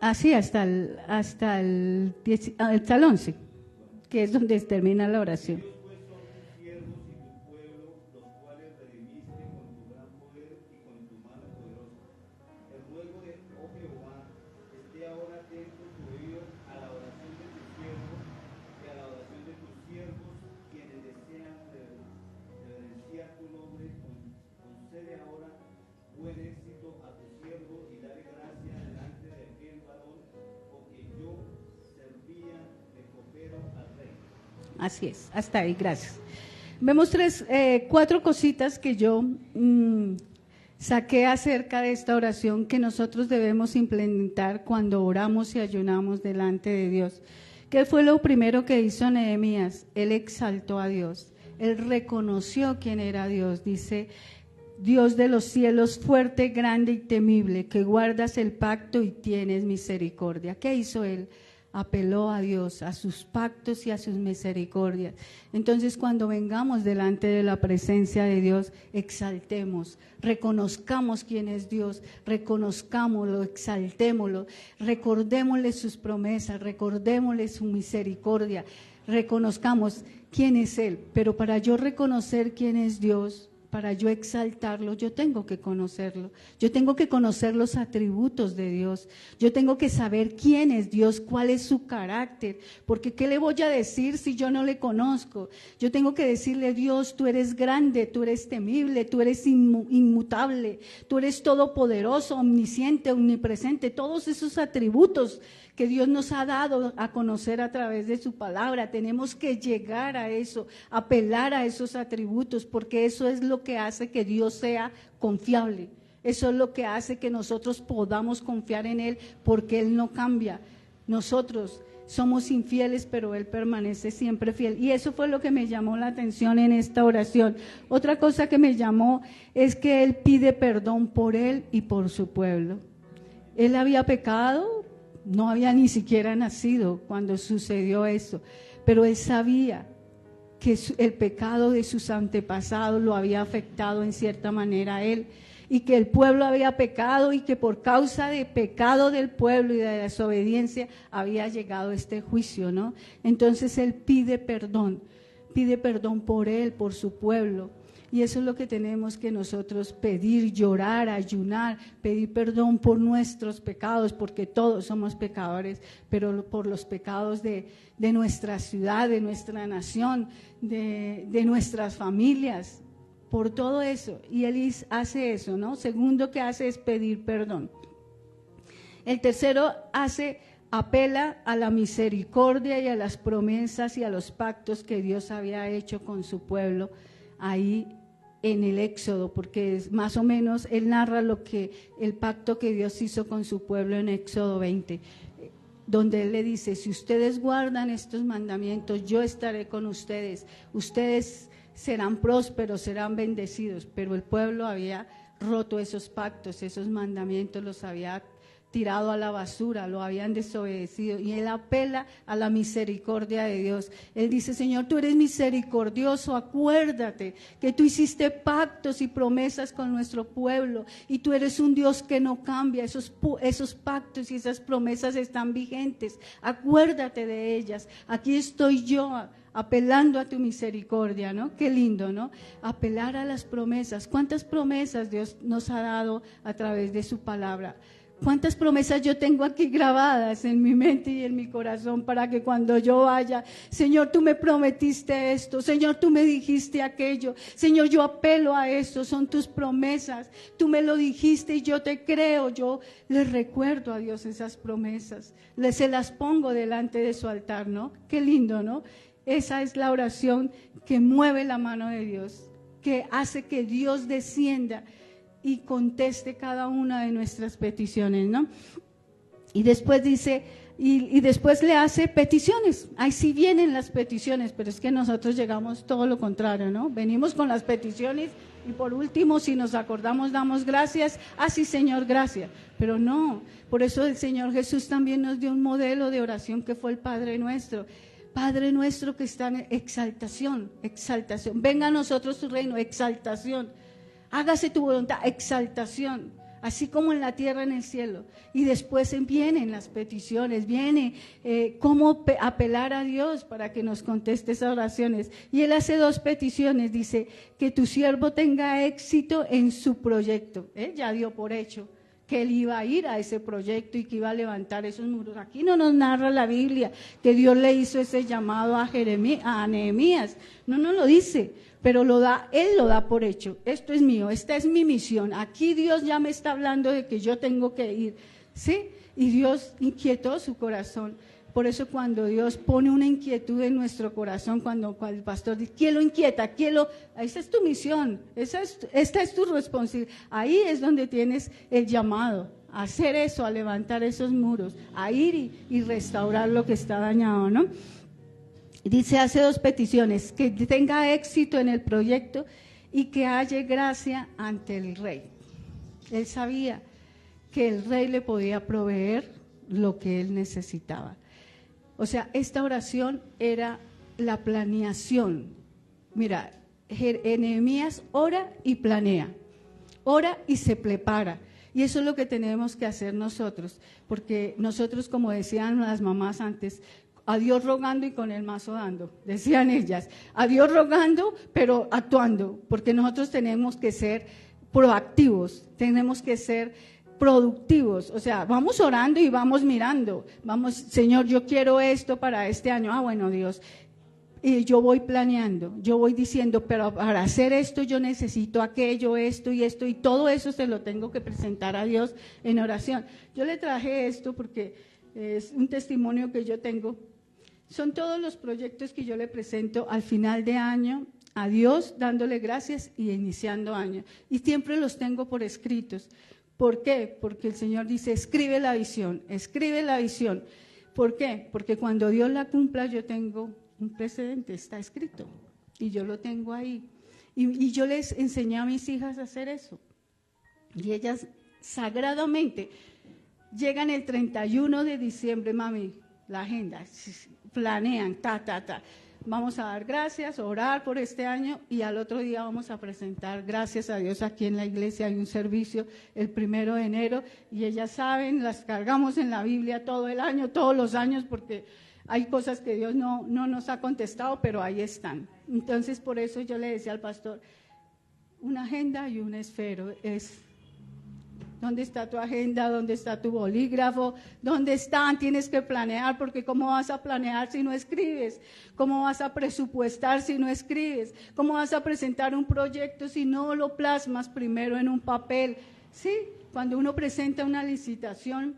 así hasta el 11, que es donde termina la oración. Así es, hasta ahí, gracias. Vemos cuatro cositas que yo saqué acerca de esta oración que nosotros debemos implementar cuando oramos y ayunamos delante de Dios. ¿Qué fue lo primero que hizo Nehemías? Él exaltó a Dios, él reconoció quién era Dios, dice: Dios de los cielos, fuerte, grande y temible, que guardas el pacto y tienes misericordia. ¿Qué hizo él? Apeló a Dios, a sus pactos y a sus misericordias. Entonces, cuando vengamos delante de la presencia de Dios, exaltemos, reconozcamos quién es Dios, reconozcámoslo, exaltémoslo, recordémosle sus promesas, recordémosle su misericordia, reconozcamos quién es Él. Pero para yo reconocer quién es Dios, para yo exaltarlo, yo tengo que conocerlo. Yo tengo que conocer los atributos de Dios. Yo tengo que saber quién es Dios, cuál es su carácter. Porque ¿qué le voy a decir si yo no le conozco? Yo tengo que decirle: Dios, tú eres grande, tú eres temible, tú eres inmutable, tú eres todopoderoso, omnisciente, omnipresente. Todos esos atributos que Dios nos ha dado a conocer a través de su palabra. Tenemos que llegar a eso, apelar a esos atributos, porque eso es lo que hace que Dios sea confiable. Eso es lo que hace que nosotros podamos confiar en Él, porque Él no cambia. Nosotros somos infieles, pero Él permanece siempre fiel. Y eso fue lo que me llamó la atención en esta oración. Otra cosa que me llamó es que Él pide perdón por Él y por su pueblo. Él había pecado, no había ni siquiera nacido cuando sucedió eso, pero él sabía que el pecado de sus antepasados lo había afectado en cierta manera a él, y que el pueblo había pecado, y que por causa del pecado del pueblo y de la desobediencia había llegado este juicio, ¿no? Entonces él pide perdón por él, por su pueblo. Y eso es lo que tenemos que nosotros pedir, llorar, ayunar, pedir perdón por nuestros pecados, porque todos somos pecadores, pero por los pecados de nuestra ciudad, de nuestra nación, de nuestras familias, por todo eso. Y él hace eso, ¿no? Segundo que hace es pedir perdón. El tercero apela a la misericordia y a las promesas y a los pactos que Dios había hecho con su pueblo ahí en el Éxodo, porque es más o menos él narra el pacto que Dios hizo con su pueblo en Éxodo 20, donde él le dice: si ustedes guardan estos mandamientos, yo estaré con ustedes, ustedes serán prósperos, serán bendecidos. Pero el pueblo había roto esos pactos, esos mandamientos los había tirado a la basura, lo habían desobedecido, y él apela a la misericordia de Dios. Él dice: Señor, tú eres misericordioso, acuérdate que tú hiciste pactos y promesas con nuestro pueblo, y tú eres un Dios que no cambia. Esos pactos y esas promesas están vigentes, acuérdate de ellas. Aquí estoy yo apelando a tu misericordia, ¿no? Qué lindo, ¿no? Apelar a las promesas. ¿Cuántas promesas Dios nos ha dado a través de su palabra? ¿Cuántas promesas yo tengo aquí grabadas en mi mente y en mi corazón para que cuando yo vaya: Señor, tú me prometiste esto, Señor, tú me dijiste aquello, Señor, yo apelo a eso, son tus promesas, tú me lo dijiste y yo te creo? Yo les recuerdo a Dios esas promesas, se las pongo delante de su altar, ¿no? Qué lindo, ¿no? Esa es la oración que mueve la mano de Dios, que hace que Dios descienda y conteste cada una de nuestras peticiones, ¿no? Y después dice, y después le hace peticiones. Ahí sí vienen las peticiones, pero es que nosotros llegamos todo lo contrario, ¿no? Venimos con las peticiones y por último, si nos acordamos, damos gracias. Ah, sí, Señor, gracias. Pero no, por eso el Señor Jesús también nos dio un modelo de oración que fue el Padre Nuestro. Padre nuestro que está en exaltación, exaltación. Venga a nosotros tu reino, exaltación. Hágase tu voluntad, exaltación. así como en la tierra, en el cielo. Y después vienen las peticiones, viene cómo apelar a Dios para que nos conteste esas oraciones. Y Él hace 2 peticiones, dice, que tu siervo tenga éxito en su proyecto. Él ya dio por hecho que Él iba a ir a ese proyecto y que iba a levantar esos muros. Aquí no nos narra la Biblia que Dios le hizo ese llamado a Nehemías, no nos lo dice, pero Él lo da por hecho. Esto es mío, esta es mi misión. Aquí Dios ya me está hablando de que yo tengo que ir, ¿sí? Y Dios inquietó su corazón. Por eso cuando Dios pone una inquietud en nuestro corazón, cuando el pastor dice, ¿quién lo inquieta? Esa es tu misión, esta es tu responsabilidad. Ahí es donde tienes el llamado, a hacer eso, a levantar esos muros, a ir y restaurar lo que está dañado, ¿no? Dice, hace 2 peticiones, que tenga éxito en el proyecto y que haya gracia ante el rey. Él sabía que el rey le podía proveer lo que él necesitaba. O sea, esta oración era la planeación. Mira, Nehemías ora y planea, ora y se prepara. Y eso es lo que tenemos que hacer nosotros, porque nosotros, como decían las mamás antes, a Dios rogando y con el mazo dando, decían ellas, a Dios rogando pero actuando, porque nosotros tenemos que ser proactivos, tenemos que ser productivos, o sea, vamos orando y vamos mirando, vamos, Señor, yo quiero esto para este año, bueno, Dios, y yo voy planeando, yo voy diciendo, pero para hacer esto yo necesito aquello, esto, y todo eso se lo tengo que presentar a Dios en oración. Yo le traje esto porque es un testimonio que yo tengo, son todos los proyectos que yo le presento al final de año a Dios, dándole gracias y iniciando año, y siempre los tengo por escritos. ¿Por qué? Porque el Señor dice, escribe la visión, escribe la visión. ¿Por qué? Porque cuando Dios la cumpla yo tengo un precedente, está escrito, y yo lo tengo ahí. Y yo les enseñé a mis hijas a hacer eso. Y ellas sagradamente llegan el 31 de diciembre, mami, la agenda, planean, vamos a dar gracias, orar por este año y al otro día vamos a presentar, gracias a Dios, aquí en la iglesia hay un servicio el 1 de enero y ellas saben, las cargamos en la Biblia todo el año, todos los años, porque hay cosas que Dios no nos ha contestado, pero ahí están. Entonces, por eso yo le decía al pastor, una agenda y un esfero es... ¿Dónde está tu agenda? ¿Dónde está tu bolígrafo? ¿Dónde están? Tienes que planear, porque ¿cómo vas a planear si no escribes? ¿Cómo vas a presupuestar si no escribes? ¿Cómo vas a presentar un proyecto si no lo plasmas primero en un papel? Sí, cuando uno presenta una licitación,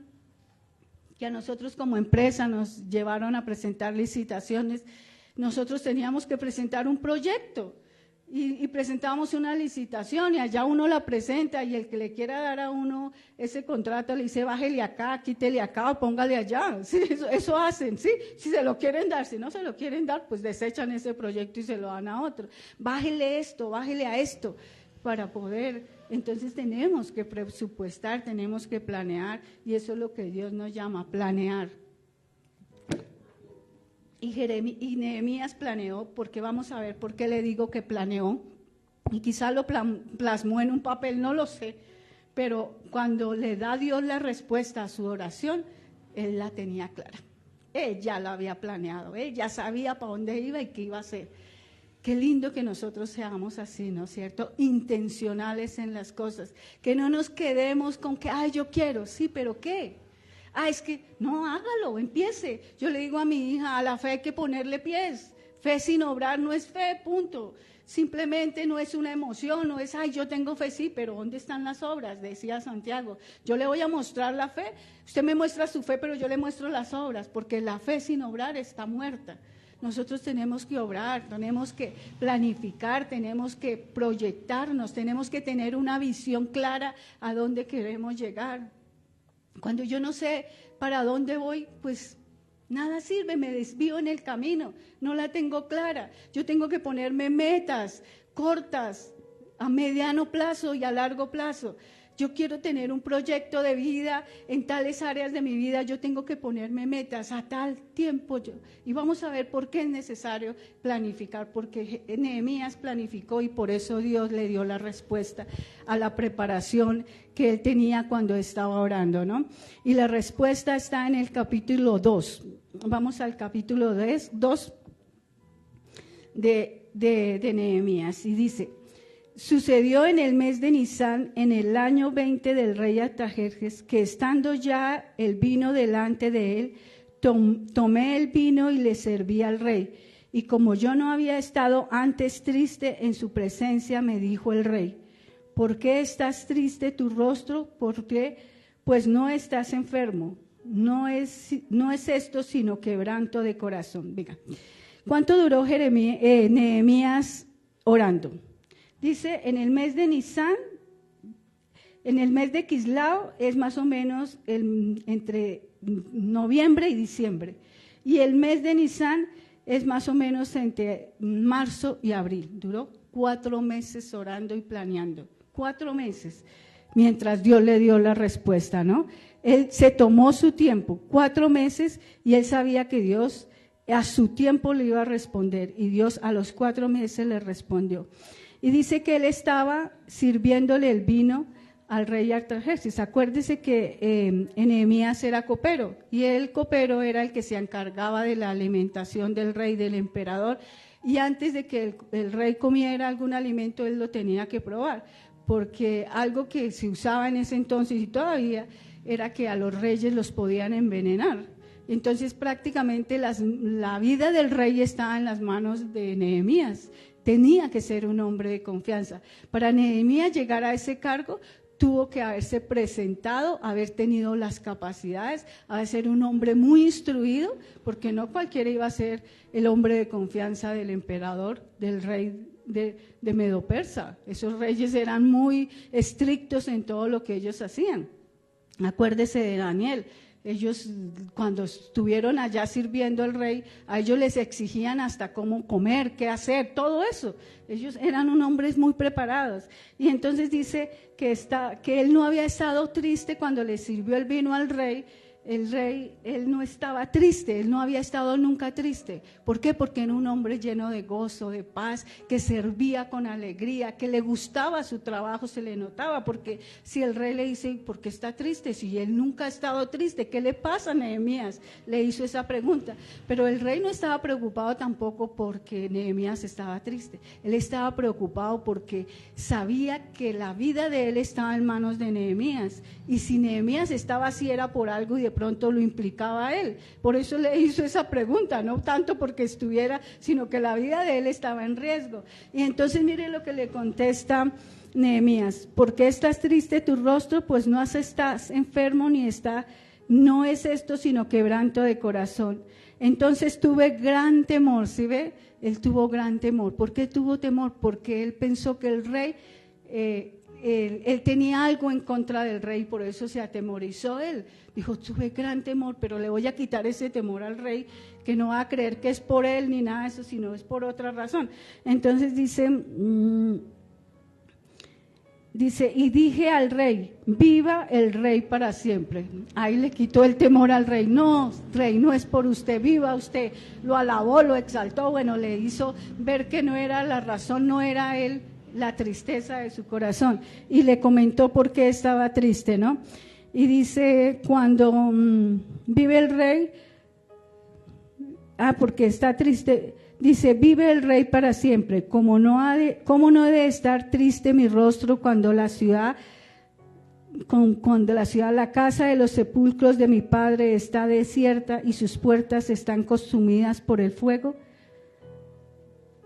que a nosotros como empresa nos llevaron a presentar licitaciones, nosotros teníamos que presentar un proyecto. Y presentamos una licitación y allá uno la presenta y el que le quiera dar a uno ese contrato le dice bájele acá, quítele acá o póngale allá. Sí, eso hacen, ¿sí? Si se lo quieren dar, si no se lo quieren dar, pues desechan ese proyecto y se lo dan a otro. Bájele esto, bájele a esto para poder. Entonces tenemos que presupuestar, tenemos que planear y eso es lo que Dios nos llama, planear. Y Nehemías planeó, porque vamos a ver por qué le digo que planeó, y quizá lo plasmó en un papel, no lo sé, pero cuando le da Dios la respuesta a su oración, él la tenía clara. Él ya la había planeado, él ya sabía para dónde iba y qué iba a hacer. Qué lindo que nosotros seamos así, ¿no es cierto? Intencionales en las cosas, que no nos quedemos con que, yo quiero, sí, pero ¿qué? Es que no, hágalo, empiece. Yo le digo a mi hija, a la fe hay que ponerle pies. Fe sin obrar no es fe, punto. Simplemente no es una emoción, no es, yo tengo fe, sí, pero ¿dónde están las obras? Decía Santiago. Yo le voy a mostrar la fe, usted me muestra su fe, pero yo le muestro las obras, porque la fe sin obrar está muerta. Nosotros tenemos que obrar, tenemos que planificar, tenemos que proyectarnos, tenemos que tener una visión clara a dónde queremos llegar. Cuando yo no sé para dónde voy, pues nada sirve, me desvío en el camino, no la tengo clara. Yo tengo que ponerme metas cortas, a mediano plazo y a largo plazo. yo quiero tener un proyecto de vida en tales áreas de mi vida, yo tengo que ponerme metas a tal tiempo. Y vamos a ver por qué es necesario planificar, porque Nehemías planificó y por eso Dios le dio la respuesta a la preparación que él tenía cuando estaba orando, ¿no? Y la respuesta está en el capítulo 2. Vamos al capítulo 2 de Nehemías y dice: sucedió en el mes de Nisán, en el año 20 del rey Artajerjes, que estando ya el vino delante de él, tomé el vino y le serví al rey. Y como yo no había estado antes triste en su presencia, me dijo el rey: ¿por qué estás triste tu rostro? ¿Por qué? Pues no estás enfermo. No es esto sino quebranto de corazón. Venga. ¿Cuánto duró Nehemías orando? Dice, en el mes de Nisán, en el mes de Quislao, es más o menos entre noviembre y diciembre. Y el mes de Nisán es más o menos entre marzo y abril. Duró 4 meses orando y planeando. 4 meses, mientras Dios le dio la respuesta, ¿no? Él se tomó su tiempo, 4 meses, y él sabía que Dios a su tiempo le iba a responder, y Dios a los 4 meses le respondió. Y dice que él estaba sirviéndole el vino al rey Artajerjes. Acuérdese que Nehemías era copero, y el copero era el que se encargaba de la alimentación del rey, del emperador, y antes de que el rey comiera algún alimento, él lo tenía que probar, porque algo que se usaba en ese entonces y todavía era que a los reyes los podían envenenar. Entonces prácticamente la vida del rey estaba en las manos de Nehemías. Tenía que ser un hombre de confianza. Para Nehemías llegar a ese cargo, tuvo que haberse presentado, haber tenido las capacidades, haber ser un hombre muy instruido, porque no cualquiera iba a ser el hombre de confianza del emperador, del rey de Medo-Persa. Esos reyes eran muy estrictos en todo lo que ellos hacían. Acuérdese de Daniel. Ellos, cuando estuvieron allá sirviendo al rey, a ellos les exigían hasta cómo comer, qué hacer, todo eso. Ellos eran unos hombres muy preparados. Y entonces dice que él no había estado triste cuando le sirvió el vino al rey. El rey, él no estaba triste, él no había estado nunca triste. ¿Por qué? Porque era un hombre lleno de gozo, de paz, que servía con alegría, que le gustaba su trabajo, se le notaba. Porque si el rey le dice, ¿por qué está triste? Si él nunca ha estado triste, ¿qué le pasa a Nehemías? Le hizo esa pregunta. Pero el rey no estaba preocupado tampoco porque Nehemías estaba triste. Él estaba preocupado porque sabía que la vida de él estaba en manos de Nehemías. Y si Nehemías estaba así era por algo y de pronto lo implicaba a él. Por eso le hizo esa pregunta, no tanto porque estuviera, sino que la vida de él estaba en riesgo. Y entonces mire lo que le contesta Nehemías: ¿por qué estás triste tu rostro? Pues no estás enfermo no es esto sino quebranto de corazón. Entonces tuve gran temor, ¿sí ve? Él tuvo gran temor. ¿Por qué tuvo temor? Porque él pensó que el rey él tenía algo en contra del rey, por eso se atemorizó él. Dijo, tuve gran temor, pero le voy a quitar ese temor al rey, que no va a creer que es por él ni nada de eso, sino es por otra razón. Entonces dice, y dije al rey, viva el rey para siempre. Ahí le quitó el temor al rey. No, rey, no es por usted, viva usted. Lo alabó, lo exaltó, bueno, le hizo ver que no era la razón, no era él la tristeza de su corazón, y le comentó por qué estaba triste, ¿no? Y dice, cuando vive el rey, porque está triste, dice, vive el rey para siempre. ¿Cómo no ha de estar triste mi rostro cuando la ciudad, la casa de los sepulcros de mi padre está desierta y sus puertas están consumidas por el fuego?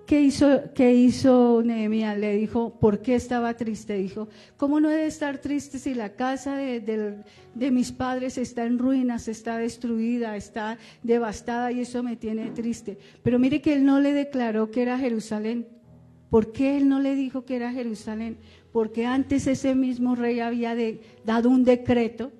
¿Qué hizo Nehemías? Le dijo, ¿por qué estaba triste? Dijo, ¿cómo no debe estar triste si la casa de mis padres está en ruinas, está destruida, está devastada, y eso me tiene triste? Pero mire que él no le declaró que era Jerusalén. ¿Por qué él no le dijo que era Jerusalén? Porque antes ese mismo rey había dado un decreto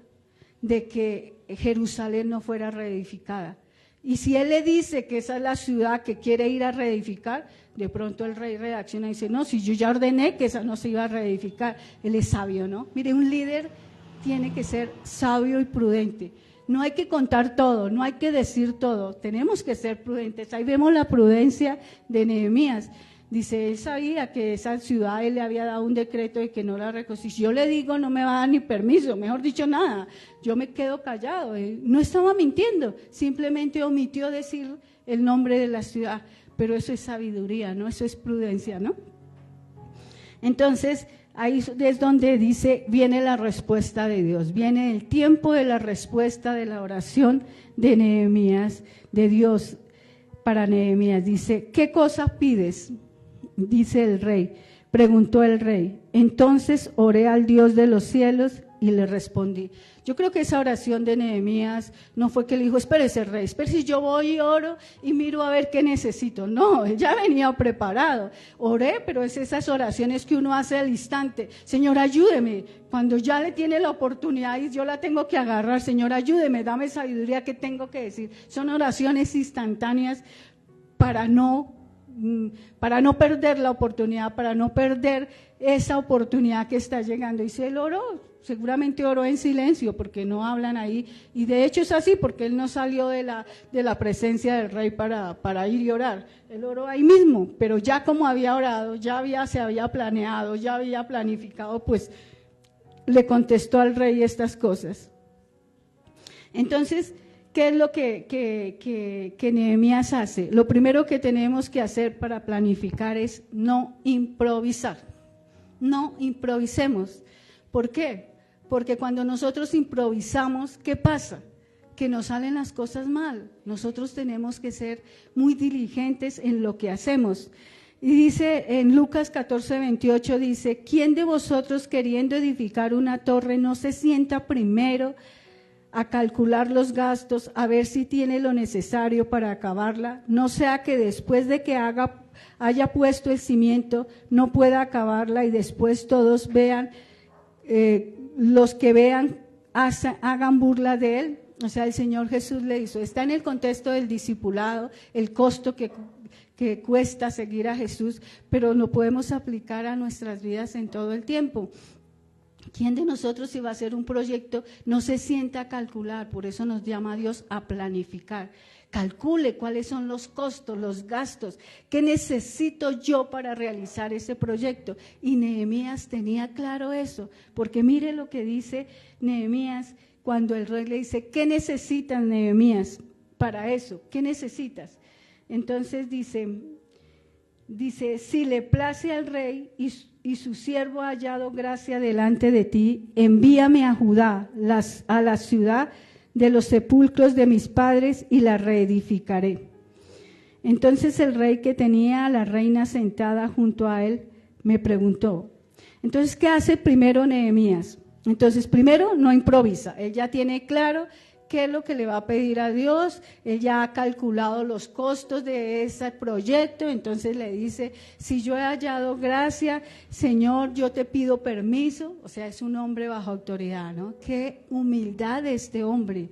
de que Jerusalén no fuera reedificada. Y si él le dice que esa es la ciudad que quiere ir a reedificar, de pronto el rey reacciona y dice, no, si yo ya ordené que esa no se iba a reedificar. Él es sabio, ¿no? Mire, un líder tiene que ser sabio y prudente. No hay que contar todo, no hay que decir todo, tenemos que ser prudentes. Ahí vemos la prudencia de Nehemías. Dice, él sabía que esa ciudad, él le había dado un decreto de que no la reconstruyera. Si yo le digo, no me va a dar ni permiso, mejor dicho, nada. Yo me quedo callado. Él no estaba mintiendo, simplemente omitió decir el nombre de la ciudad. Pero eso es sabiduría, ¿no? Eso es prudencia, ¿no? Entonces, ahí es donde dice, viene la respuesta de Dios. Viene el tiempo de la respuesta de la oración de Nehemías, de Dios para Nehemías. Dice, ¿qué cosa pides? Dice el rey, preguntó el rey. Entonces oré al Dios de los cielos y le respondí. Yo creo que esa oración de Nehemías no fue que le dijo, espérese rey, espérese, yo voy y oro y miro a ver qué necesito. No, él ya venía preparado. Oré, pero es esas oraciones que uno hace al instante. Señor, ayúdeme. Cuando ya le tiene la oportunidad y yo la tengo que agarrar, Señor, ayúdeme, dame sabiduría que tengo que decir. Son oraciones instantáneas para no perder la oportunidad, para no perder esa oportunidad que está llegando. Y si él oró, seguramente oró en silencio porque no hablan ahí, y de hecho es así porque él no salió de la presencia del rey para ir y orar, él oró ahí mismo, pero ya como había orado, se había planeado, ya había planificado, pues le contestó al rey estas cosas. Entonces, ¿qué es lo que Nehemías hace? Lo primero que tenemos que hacer para planificar es no improvisar. No improvisemos. ¿Por qué? Porque cuando nosotros improvisamos, ¿qué pasa? Que nos salen las cosas mal. Nosotros tenemos que ser muy diligentes en lo que hacemos. Y dice en Lucas 14:28, dice, ¿quién de vosotros queriendo edificar una torre no se sienta primero a calcular los gastos, a ver si tiene lo necesario para acabarla? No sea que después de que haya puesto el cimiento, no pueda acabarla y después todos vean, los que vean hagan burla de él. O sea, el Señor Jesús le hizo, está en el contexto del discipulado, el costo que cuesta seguir a Jesús, pero lo podemos aplicar a nuestras vidas en todo el tiempo. ¿Quién de nosotros, si va a hacer un proyecto, no se sienta a calcular? Por eso nos llama Dios a planificar. Calcule cuáles son los costos, los gastos, qué necesito yo para realizar ese proyecto. Y Nehemías tenía claro eso, porque mire lo que dice Nehemías cuando el rey le dice, ¿qué necesitas, Nehemías, para eso? ¿Qué necesitas? Entonces dice, si le place al rey y su siervo ha hallado gracia delante de ti, envíame a Judá, a la ciudad de los sepulcros de mis padres, y la reedificaré. Entonces el rey, que tenía a la reina sentada junto a él, me preguntó, entonces, ¿qué hace primero Nehemías? Entonces, primero, no improvisa, él ya tiene claro qué es lo que le va a pedir a Dios, él ya ha calculado los costos de ese proyecto, entonces le dice, si yo he hallado gracia, Señor, yo te pido permiso. O sea, es un hombre bajo autoridad, ¿no? Qué humildad de este hombre.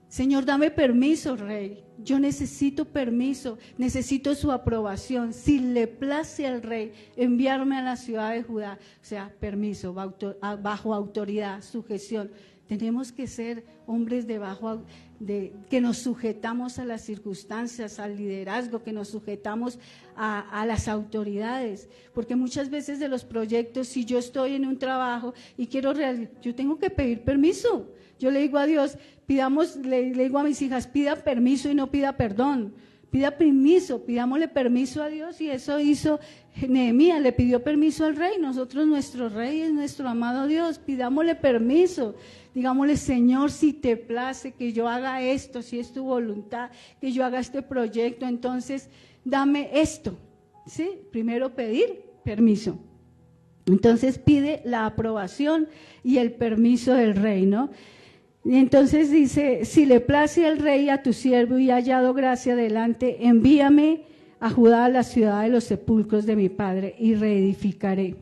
Señor, dame permiso, rey, yo necesito permiso, necesito su aprobación. Si le place al rey enviarme a la ciudad de Judá, o sea, permiso, bajo autoridad, sujeción. Tenemos que ser hombres que nos sujetamos a las circunstancias, al liderazgo, que nos sujetamos a las autoridades, porque muchas veces de los proyectos, si yo estoy en un trabajo y quiero yo tengo que pedir permiso. Yo le digo a Dios, le digo a mis hijas, pida permiso y no pida perdón. Pida permiso, pidámosle permiso a Dios, y eso hizo Nehemías, le pidió permiso al rey. Nosotros, nuestro rey es nuestro amado Dios, pidámosle permiso, digámosle, Señor, si te place que yo haga esto, si es tu voluntad, que yo haga este proyecto, entonces dame esto, ¿sí? Primero pedir permiso. Entonces pide la aprobación y el permiso del rey, ¿no? Y entonces dice, si le place al rey a tu siervo y hallado gracia delante, envíame a Judá, a la ciudad de los sepulcros de mi padre, y reedificaré.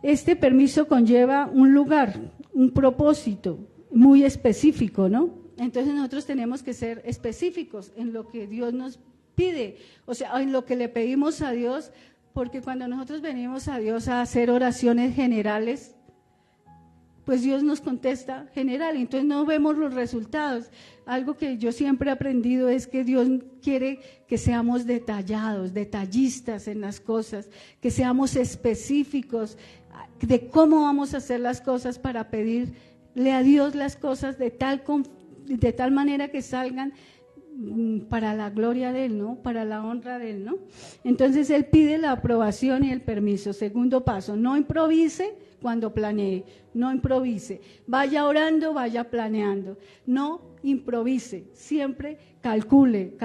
Este permiso conlleva un lugar, un propósito muy específico, ¿no? Entonces nosotros tenemos que ser específicos en lo que Dios nos pide, o sea, en lo que le pedimos a Dios, porque cuando nosotros venimos a Dios a hacer oraciones generales, pues Dios nos contesta general, entonces no vemos los resultados. Algo que yo siempre he aprendido es que Dios quiere que seamos detallados, detallistas en las cosas, que seamos específicos de cómo vamos a hacer las cosas para pedirle a Dios las cosas de tal manera que salgan para la gloria de Él, ¿no? Para la honra de Él, ¿no? Entonces Él pide la aprobación y el permiso. Segundo paso, no improvise cuando planee, no improvise. Vaya orando, vaya planeando, no improvise, siempre calcule,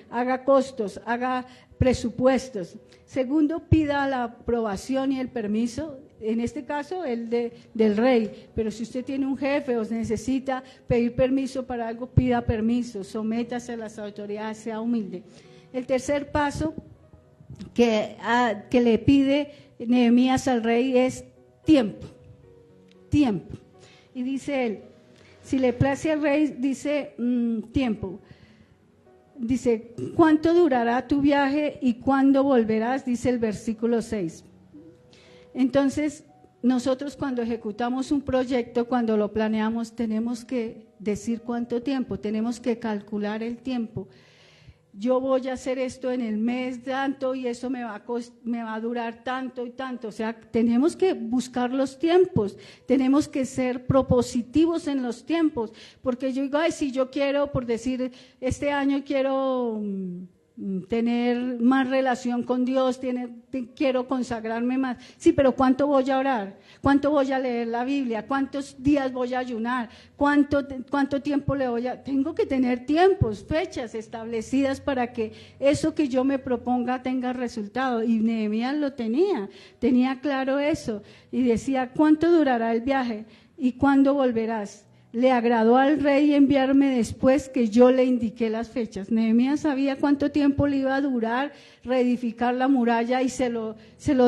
haga costos, haga presupuestos. Segundo, pida la aprobación y el permiso, en este caso el del rey, pero si usted tiene un jefe o necesita pedir permiso para algo, pida permiso, sométase a las autoridades, sea humilde. El tercer paso que le pide Nehemías al rey es tiempo. Y dice él, si le place al rey, dice tiempo. Dice, ¿cuánto durará tu viaje y cuándo volverás? Dice el versículo 6. Entonces, nosotros cuando ejecutamos un proyecto, cuando lo planeamos, tenemos que decir cuánto tiempo, tenemos que calcular el tiempo. Yo voy a hacer esto en el mes tanto y eso me va a durar tanto y tanto. O sea, tenemos que buscar los tiempos, tenemos que ser propositivos en los tiempos, porque yo digo, si yo quiero, por decir, este año quiero tener más relación con Dios, quiero consagrarme más. Sí, pero ¿cuánto voy a orar? ¿Cuánto voy a leer la Biblia? ¿Cuántos días voy a ayunar? ¿Cuánto tiempo le voy a...? Tengo que tener tiempos, fechas establecidas para que eso que yo me proponga tenga resultado. Y Nehemías lo tenía claro eso. Y decía, ¿cuánto durará el viaje? ¿Y cuándo volverás? Le agradó al rey enviarme después que yo le indiqué las fechas. Nehemías sabía cuánto tiempo le iba a durar reedificar la muralla y se lo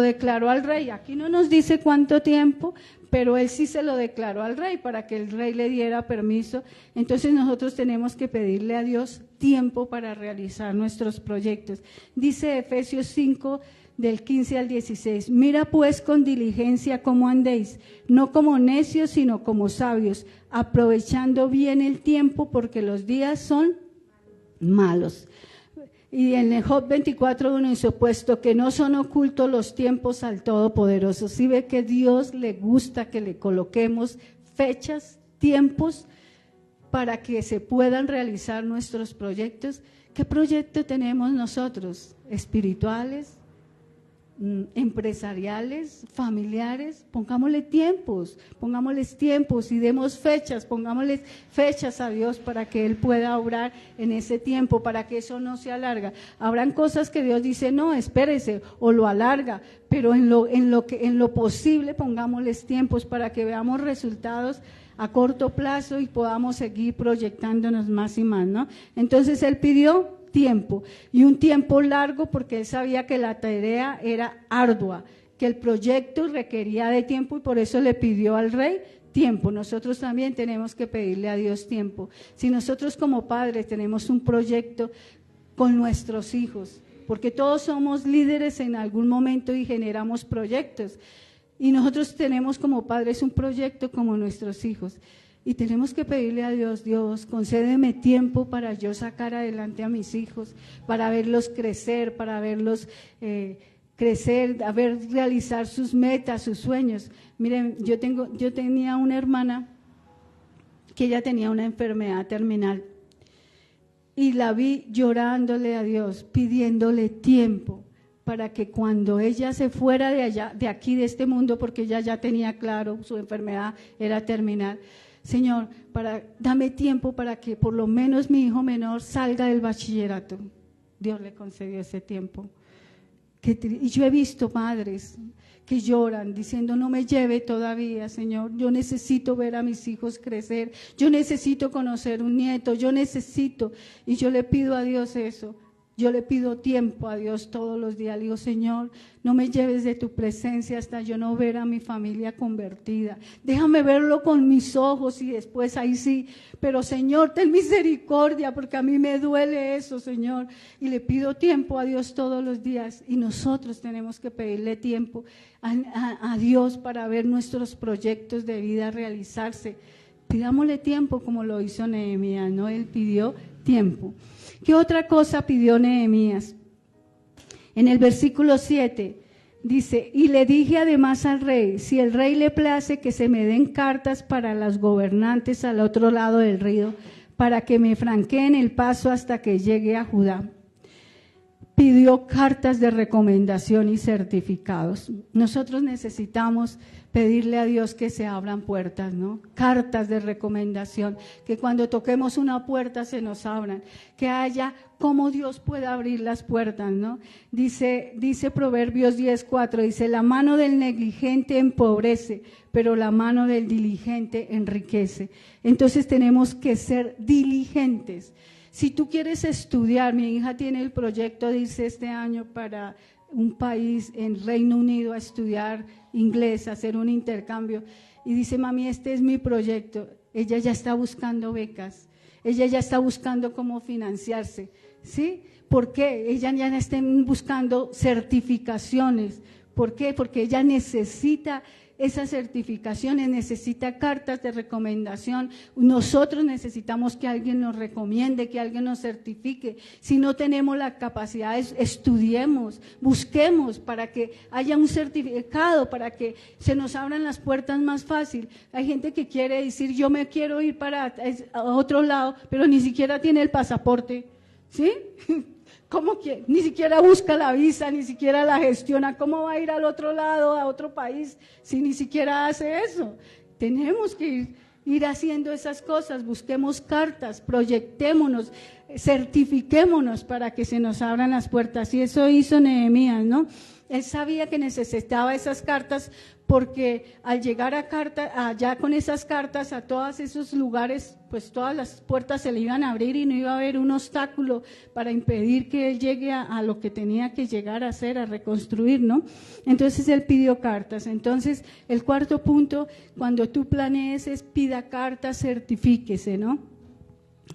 declaró al rey. Aquí no nos dice cuánto tiempo, pero él sí se lo declaró al rey para que el rey le diera permiso. Entonces nosotros tenemos que pedirle a Dios tiempo para realizar nuestros proyectos. Dice Efesios 5, del 15 al 16, mira pues con diligencia cómo andéis, no como necios, sino como sabios, aprovechando bien el tiempo, porque los días son malos. Y en el Job 24:1 dice, puesto que no son ocultos los tiempos al Todopoderoso. ¿Sí ve que Dios le gusta que le coloquemos fechas, tiempos, para que se puedan realizar nuestros proyectos? ¿Qué proyecto tenemos nosotros? ¿Espirituales? Empresariales, familiares? Pongámosles tiempos y demos fechas, pongámosles fechas a Dios para que Él pueda obrar en ese tiempo, para que eso no se alarga. Habrán cosas que Dios dice, no, espérese, o lo alarga, pero en lo posible pongámosles tiempos para que veamos resultados a corto plazo y podamos seguir proyectándonos más y más, ¿no? Entonces Él pidió tiempo, y un tiempo largo, porque él sabía que la tarea era ardua, que el proyecto requería de tiempo, y por eso le pidió al rey tiempo. Nosotros también tenemos que pedirle a Dios tiempo. Si nosotros como padres tenemos un proyecto con nuestros hijos, porque todos somos líderes en algún momento y generamos proyectos, y nosotros tenemos como padres un proyecto como nuestros hijos, y tenemos que pedirle a Dios, Dios, concédeme tiempo para yo sacar adelante a mis hijos, para verlos crecer, para verlos crecer, a ver realizar sus metas, sus sueños. Miren, yo tenía una hermana que ella tenía una enfermedad terminal y la vi llorándole a Dios, pidiéndole tiempo para que cuando ella se fuera de aquí, de este mundo, porque ella ya tenía claro, su enfermedad era terminal. Señor, dame tiempo para que por lo menos mi hijo menor salga del bachillerato. Dios le concedió ese tiempo. Y yo he visto madres que lloran diciendo, no me lleve todavía, Señor, yo necesito ver a mis hijos crecer, yo necesito conocer un nieto, yo necesito, y yo le pido a Dios eso, Yo le pido tiempo a Dios todos los días. Le digo, Señor, no me lleves de tu presencia hasta yo no ver a mi familia convertida. Déjame verlo con mis ojos y después ahí sí. Pero Señor, ten misericordia porque a mí me duele eso, Señor. Y le pido tiempo a Dios todos los días. Y nosotros tenemos que pedirle tiempo a Dios para ver nuestros proyectos de vida realizarse. Pidámosle tiempo como lo hizo Nehemías, ¿no? Él pidió tiempo. ¿Qué otra cosa pidió Nehemías? En el versículo 7 dice, y le dije además al rey, si el rey le place que se me den cartas para los gobernantes al otro lado del río, para que me franqueen el paso hasta que llegue a Judá. Pidió cartas de recomendación y certificados. Nosotros necesitamos pedirle a Dios que se abran puertas, ¿no? Cartas de recomendación, que cuando toquemos una puerta se nos abran, que haya cómo Dios pueda abrir las puertas, ¿no? Dice Proverbios 10:4, dice, la mano del negligente empobrece, pero la mano del diligente enriquece. Entonces tenemos que ser diligentes. Si tú quieres estudiar, mi hija tiene el proyecto de irse este año para un país en Reino Unido a estudiar inglés, a hacer un intercambio, y dice, mami, este es mi proyecto. Ella ya está buscando becas, ella ya está buscando cómo financiarse, ¿sí? ¿Por qué? Ella ya está buscando certificaciones. ¿Por qué? Porque ella necesita esas certificaciones, necesita cartas de recomendación. Nosotros necesitamos que alguien nos recomiende, que alguien nos certifique. Si no tenemos la capacidad, estudiemos, busquemos para que haya un certificado, para que se nos abran las puertas más fácil. Hay gente que quiere decir, yo me quiero ir a otro lado, pero ni siquiera tiene el pasaporte, ¿sí? ¿Cómo que? Ni siquiera busca la visa, ni siquiera la gestiona. ¿Cómo va a ir al otro lado, a otro país, si ni siquiera hace eso? Tenemos que ir haciendo esas cosas, busquemos cartas, proyectémonos, certifiquémonos para que se nos abran las puertas. Y eso hizo Nehemías, ¿no? Él sabía que necesitaba esas cartas porque al llegar allá con esas cartas a todos esos lugares, pues todas las puertas se le iban a abrir y no iba a haber un obstáculo para impedir que él llegue a lo que tenía que llegar a hacer, a reconstruir, ¿no? Entonces él pidió cartas. Entonces el cuarto punto, cuando tú planees, es pida cartas, certifíquese, ¿no?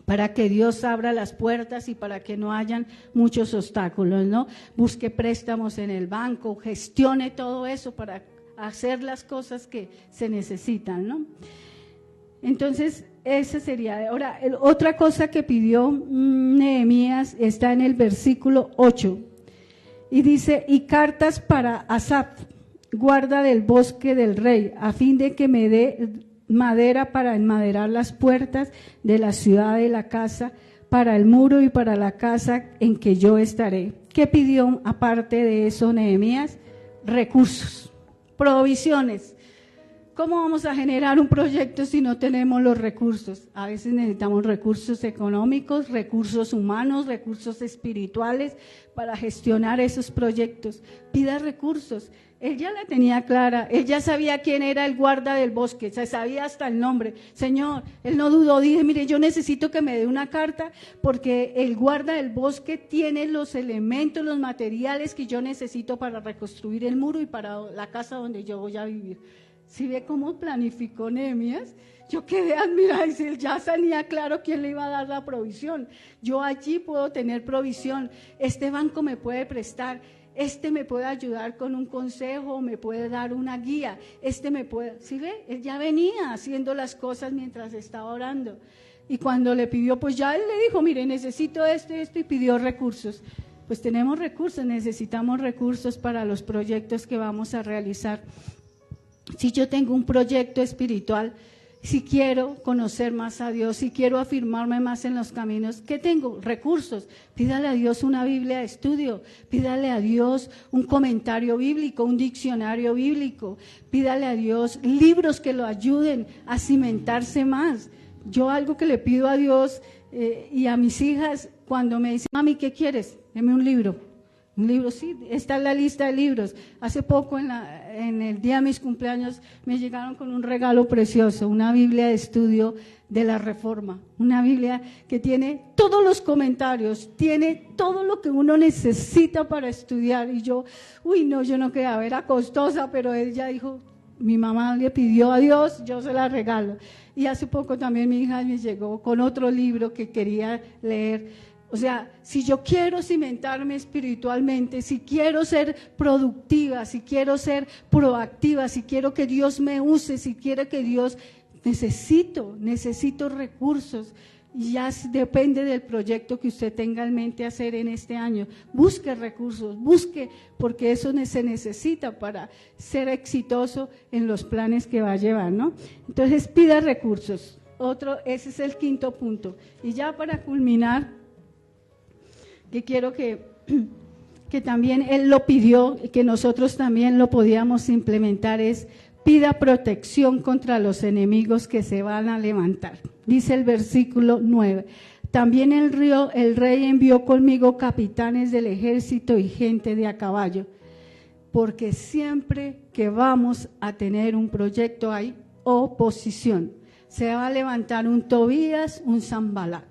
Para que Dios abra las puertas y para que no hayan muchos obstáculos, ¿no? Busque préstamos en el banco, gestione todo eso para hacer las cosas que se necesitan, ¿no? Entonces, esa sería. Ahora, otra cosa que pidió Nehemías está en el versículo 8 y dice, y cartas para Asaf, guarda del bosque del rey, a fin de que me dé madera para enmaderar las puertas de la ciudad de la casa, para el muro y para la casa en que yo estaré. ¿Qué pidió aparte de eso Nehemías? Recursos, provisiones. ¿Cómo vamos a generar un proyecto si no tenemos los recursos? A veces necesitamos recursos económicos, recursos humanos, recursos espirituales para gestionar esos proyectos. Pida recursos. Él ya la tenía clara, él ya sabía quién era el guarda del bosque, se sabía hasta el nombre. Señor, él no dudó, dije, mire, yo necesito que me dé una carta porque el guarda del bosque tiene los elementos, los materiales que yo necesito para reconstruir el muro y para la casa donde yo voy a vivir. ¿Sí ve cómo planificó Nehemías? Yo quedé admirada, y él ya tenía claro quién le iba a dar la provisión. Yo allí puedo tener provisión, este banco me puede prestar, este me puede ayudar con un consejo, me puede dar una guía, este me puede, ¿sí ve? Él ya venía haciendo las cosas mientras estaba orando. Y cuando le pidió, pues ya él le dijo, mire, necesito esto y pidió recursos. Pues tenemos recursos, necesitamos recursos para los proyectos que vamos a realizar. Si yo tengo un proyecto espiritual, si quiero conocer más a Dios, si quiero afirmarme más en los caminos, ¿qué tengo? Recursos. Pídale a Dios una Biblia de estudio, pídale a Dios un comentario bíblico, un diccionario bíblico, pídale a Dios libros que lo ayuden a cimentarse más. Yo algo que le pido a Dios y a mis hijas cuando me dicen, mami, ¿qué quieres? Deme un libro. Un libro, sí, está en la lista de libros. Hace poco, en el día de mis cumpleaños, me llegaron con un regalo precioso, una Biblia de estudio de la Reforma, una Biblia que tiene todos los comentarios, tiene todo lo que uno necesita para estudiar. Y yo, yo no quería, era costosa, pero ella dijo, mi mamá le pidió a Dios, yo se la regalo. Y hace poco también mi hija me llegó con otro libro que quería leer. O sea, si yo quiero cimentarme espiritualmente, si quiero ser productiva, si quiero ser proactiva, si quiero que Dios me use, si quiero que Dios, necesito recursos. Y ya depende del proyecto que usted tenga en mente hacer en este año. Busque recursos, porque eso se necesita para ser exitoso en los planes que va a llevar, ¿no? Entonces pida recursos. Ese es el quinto punto. Y ya para culminar, que quiero que también él lo pidió y que nosotros también lo podíamos implementar, es pida protección contra los enemigos que se van a levantar. Dice el versículo 9, también el rey envió conmigo capitanes del ejército y gente de a caballo, porque siempre que vamos a tener un proyecto hay oposición. Se va a levantar un Tobías, un Sanbalat,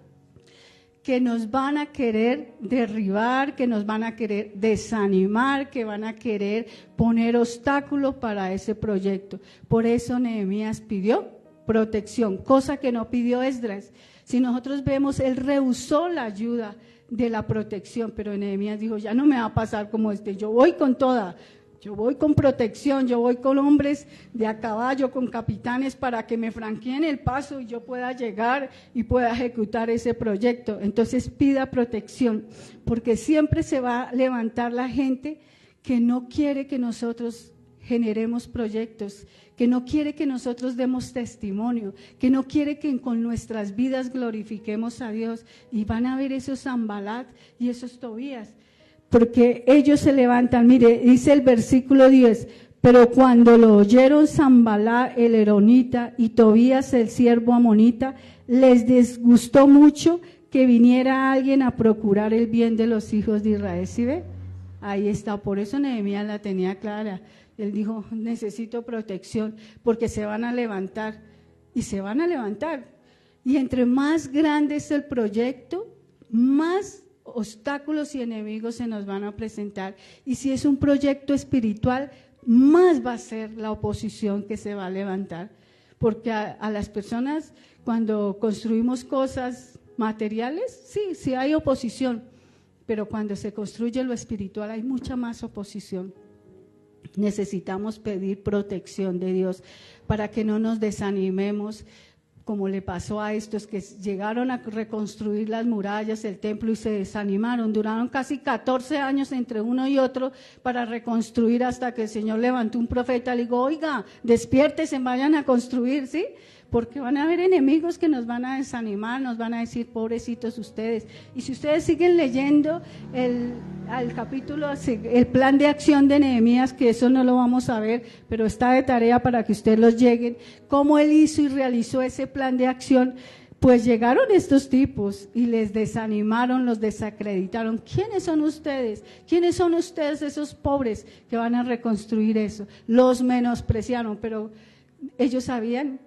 que nos van a querer derribar, que nos van a querer desanimar, que van a querer poner obstáculos para ese proyecto. Por eso Nehemías pidió protección, cosa que no pidió Esdras. Si nosotros vemos, él rehusó la ayuda de la protección, pero Nehemías dijo, ya no me va a pasar como yo voy con toda. Yo voy con protección, yo voy con hombres de a caballo, con capitanes para que me franqueen el paso y yo pueda llegar y pueda ejecutar ese proyecto. Entonces pida protección, porque siempre se va a levantar la gente que no quiere que nosotros generemos proyectos, que no quiere que nosotros demos testimonio, que no quiere que con nuestras vidas glorifiquemos a Dios. Y van a ver esos Sanbalat y esos Tobías, porque ellos se levantan. Mire, dice el versículo 10, pero cuando lo oyeron Sanbalá el eronita y Tobías el siervo amonita, les disgustó mucho que viniera alguien a procurar el bien de los hijos de Israel. ¿Sí ve? Ahí está, por eso Nehemías la tenía clara. Él dijo, necesito protección, porque se van a levantar, y se van a levantar. Y entre más grande es el proyecto, más obstáculos y enemigos se nos van a presentar, y si es un proyecto espiritual, más va a ser la oposición que se va a levantar, porque a las personas, cuando construimos cosas materiales, sí hay oposición, pero cuando se construye lo espiritual hay mucha más oposición. Necesitamos pedir protección de Dios para que no nos desanimemos, como le pasó a estos que llegaron a reconstruir las murallas, el templo, y se desanimaron. Duraron casi 14 años entre uno y otro para reconstruir, hasta que el Señor levantó un profeta y le dijo, oiga, despiértense, vayan a construir, ¿sí? Porque van a haber enemigos que nos van a desanimar, nos van a decir, pobrecitos ustedes. Y si ustedes siguen leyendo al capítulo, el plan de acción de Nehemías, que eso no lo vamos a ver, pero está de tarea para que ustedes los lleguen, cómo él hizo y realizó ese plan de acción. Pues llegaron estos tipos y les desanimaron, los desacreditaron. ¿Quiénes son ustedes? ¿Quiénes son ustedes, esos pobres que van a reconstruir eso? Los menospreciaron, pero ellos sabían.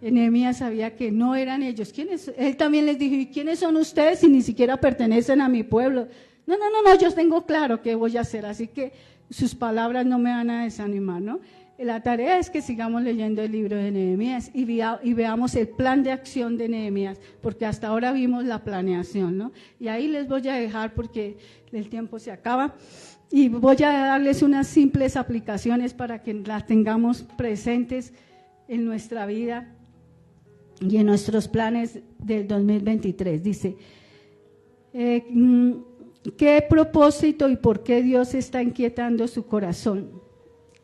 Nehemías sabía que no eran ellos. ¿Quiénes? Él también les dijo, ¿y quiénes son ustedes si ni siquiera pertenecen a mi pueblo? No, yo tengo claro qué voy a hacer, así que sus palabras no me van a desanimar, ¿no? La tarea es que sigamos leyendo el libro de Nehemías y veamos el plan de acción de Nehemías, porque hasta ahora vimos la planeación, ¿no? Y ahí les voy a dejar porque el tiempo se acaba, y voy a darles unas simples aplicaciones para que las tengamos presentes en nuestra vida y en nuestros planes del 2023. Dice, ¿qué propósito y por qué Dios está inquietando su corazón?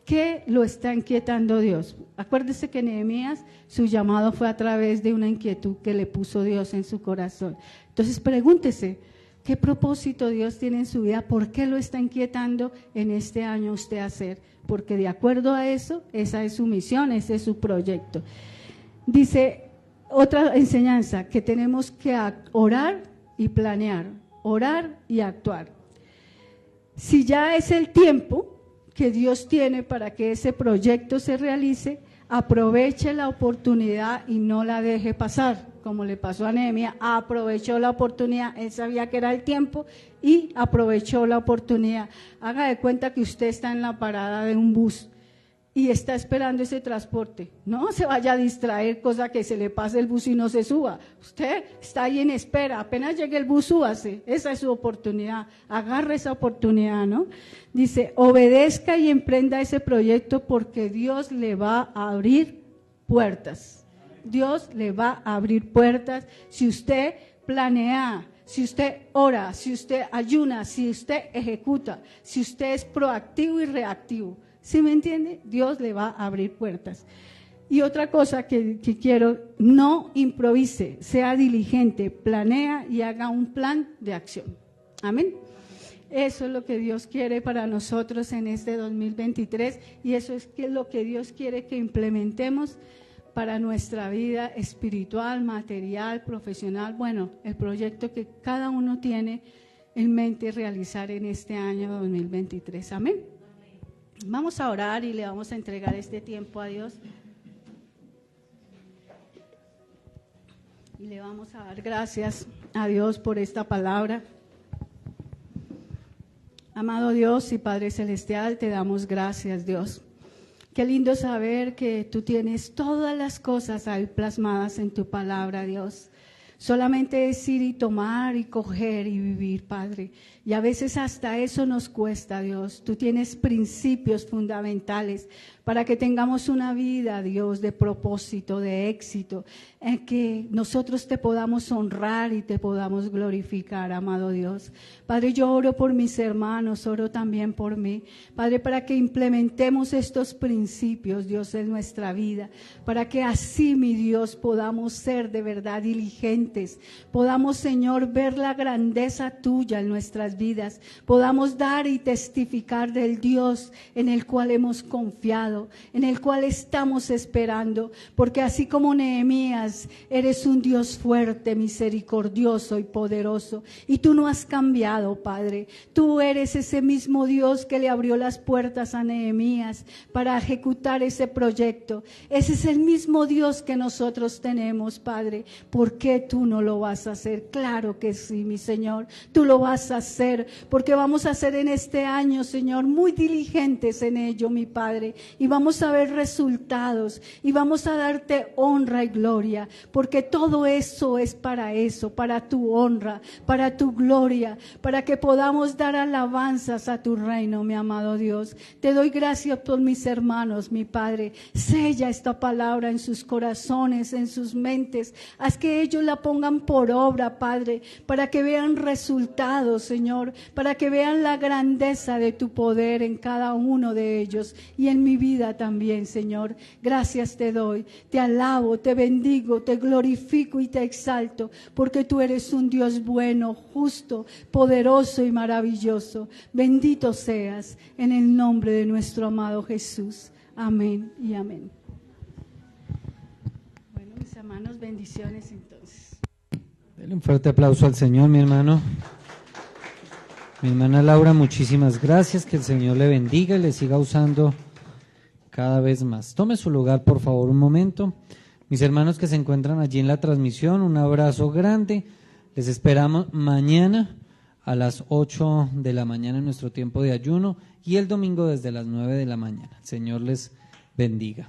¿Qué lo está inquietando Dios? Acuérdese que Nehemías, su llamado fue a través de una inquietud que le puso Dios en su corazón. Entonces pregúntese, ¿qué propósito Dios tiene en su vida? ¿Por qué lo está inquietando en este año usted hacer? Porque de acuerdo a eso, esa es su misión, ese es su proyecto. Dice, otra enseñanza, que tenemos que orar y planear, orar y actuar. si ya es el tiempo que Dios tiene para que ese proyecto se realice, aproveche la oportunidad y no la deje pasar, como le pasó a Nehemías. Aprovechó la oportunidad, él sabía que era el tiempo y aprovechó la oportunidad. Haga de cuenta que usted está en la parada de un bus y está esperando ese transporte. No se vaya a distraer, cosa que se le pase el bus y no se suba. Usted está ahí en espera, apenas llegue el bus, súbase. Esa es su oportunidad, agarre esa oportunidad, ¿no? Dice, obedezca y emprenda ese proyecto porque Dios le va a abrir puertas. Dios le va a abrir puertas si usted planea, si usted ora, si usted ayuna, si usted ejecuta, si usted es proactivo y reactivo. ¿Sí me entiende? Dios le va a abrir puertas. Y otra cosa que quiero, no improvise, sea diligente, planea y haga un plan de acción. Amén. Eso es lo que Dios quiere para nosotros en este 2023 y eso es lo que Dios quiere que implementemos para nuestra vida espiritual, material, profesional. Bueno, el proyecto que cada uno tiene en mente realizar en este año 2023. Amén. Vamos a orar y le vamos a entregar este tiempo a Dios. Y le vamos a dar gracias a Dios por esta palabra. Amado Dios y Padre Celestial, te damos gracias, Dios. Qué lindo saber que tú tienes todas las cosas ahí plasmadas en tu palabra, Dios. Solamente es ir y tomar y coger y vivir, Padre. Y a veces hasta eso nos cuesta, Dios. Tú tienes principios fundamentales para que tengamos una vida, Dios, de propósito, de éxito, en que nosotros te podamos honrar y te podamos glorificar, amado Dios. Padre, yo oro por mis hermanos, oro también por mí, Padre, para que implementemos estos principios, Dios, en nuestra vida, para que así, mi Dios, podamos ser de verdad diligentes, podamos, Señor, ver la grandeza tuya en nuestras vidas, podamos dar y testificar del Dios en el cual hemos confiado, en el cual estamos esperando, porque así como Nehemías, eres un Dios fuerte, misericordioso y poderoso, y tú no has cambiado, Padre. Tú eres ese mismo Dios que le abrió las puertas a Nehemías para ejecutar ese proyecto. Ese es el mismo Dios que nosotros tenemos, Padre. ¿Por qué tú no lo vas a hacer? Claro que sí, mi Señor, tú lo vas a hacer, porque vamos a ser en este año, Señor, muy diligentes en ello, mi Padre, y vamos a ver resultados y vamos a darte honra y gloria, porque todo eso es para tu honra, para tu gloria, para que podamos dar alabanzas a tu reino, mi amado Dios. Te doy gracias por mis hermanos, mi Padre. Sella esta palabra en sus corazones, en sus mentes. Haz que ellos la pongan por obra, Padre, para que vean resultados, Señor, para que vean la grandeza de tu poder en cada uno de ellos y en mi vida también, Señor. Gracias te doy, te alabo, te bendigo, te glorifico y te exalto, porque tú eres un Dios bueno, justo, poderoso y maravilloso. Bendito seas en el nombre de nuestro amado Jesús. Amén y amén. Bueno, mis hermanos, bendiciones entonces. Dele un fuerte aplauso al Señor, mi hermano. Mi hermana Laura, muchísimas gracias, que el Señor le bendiga y le siga usando cada vez más. Tome su lugar, por favor, un momento. Mis hermanos que se encuentran allí en la transmisión, un abrazo grande. Les esperamos mañana a las 8 de la mañana en nuestro tiempo de ayuno y el domingo desde las 9 de la mañana. El Señor les bendiga.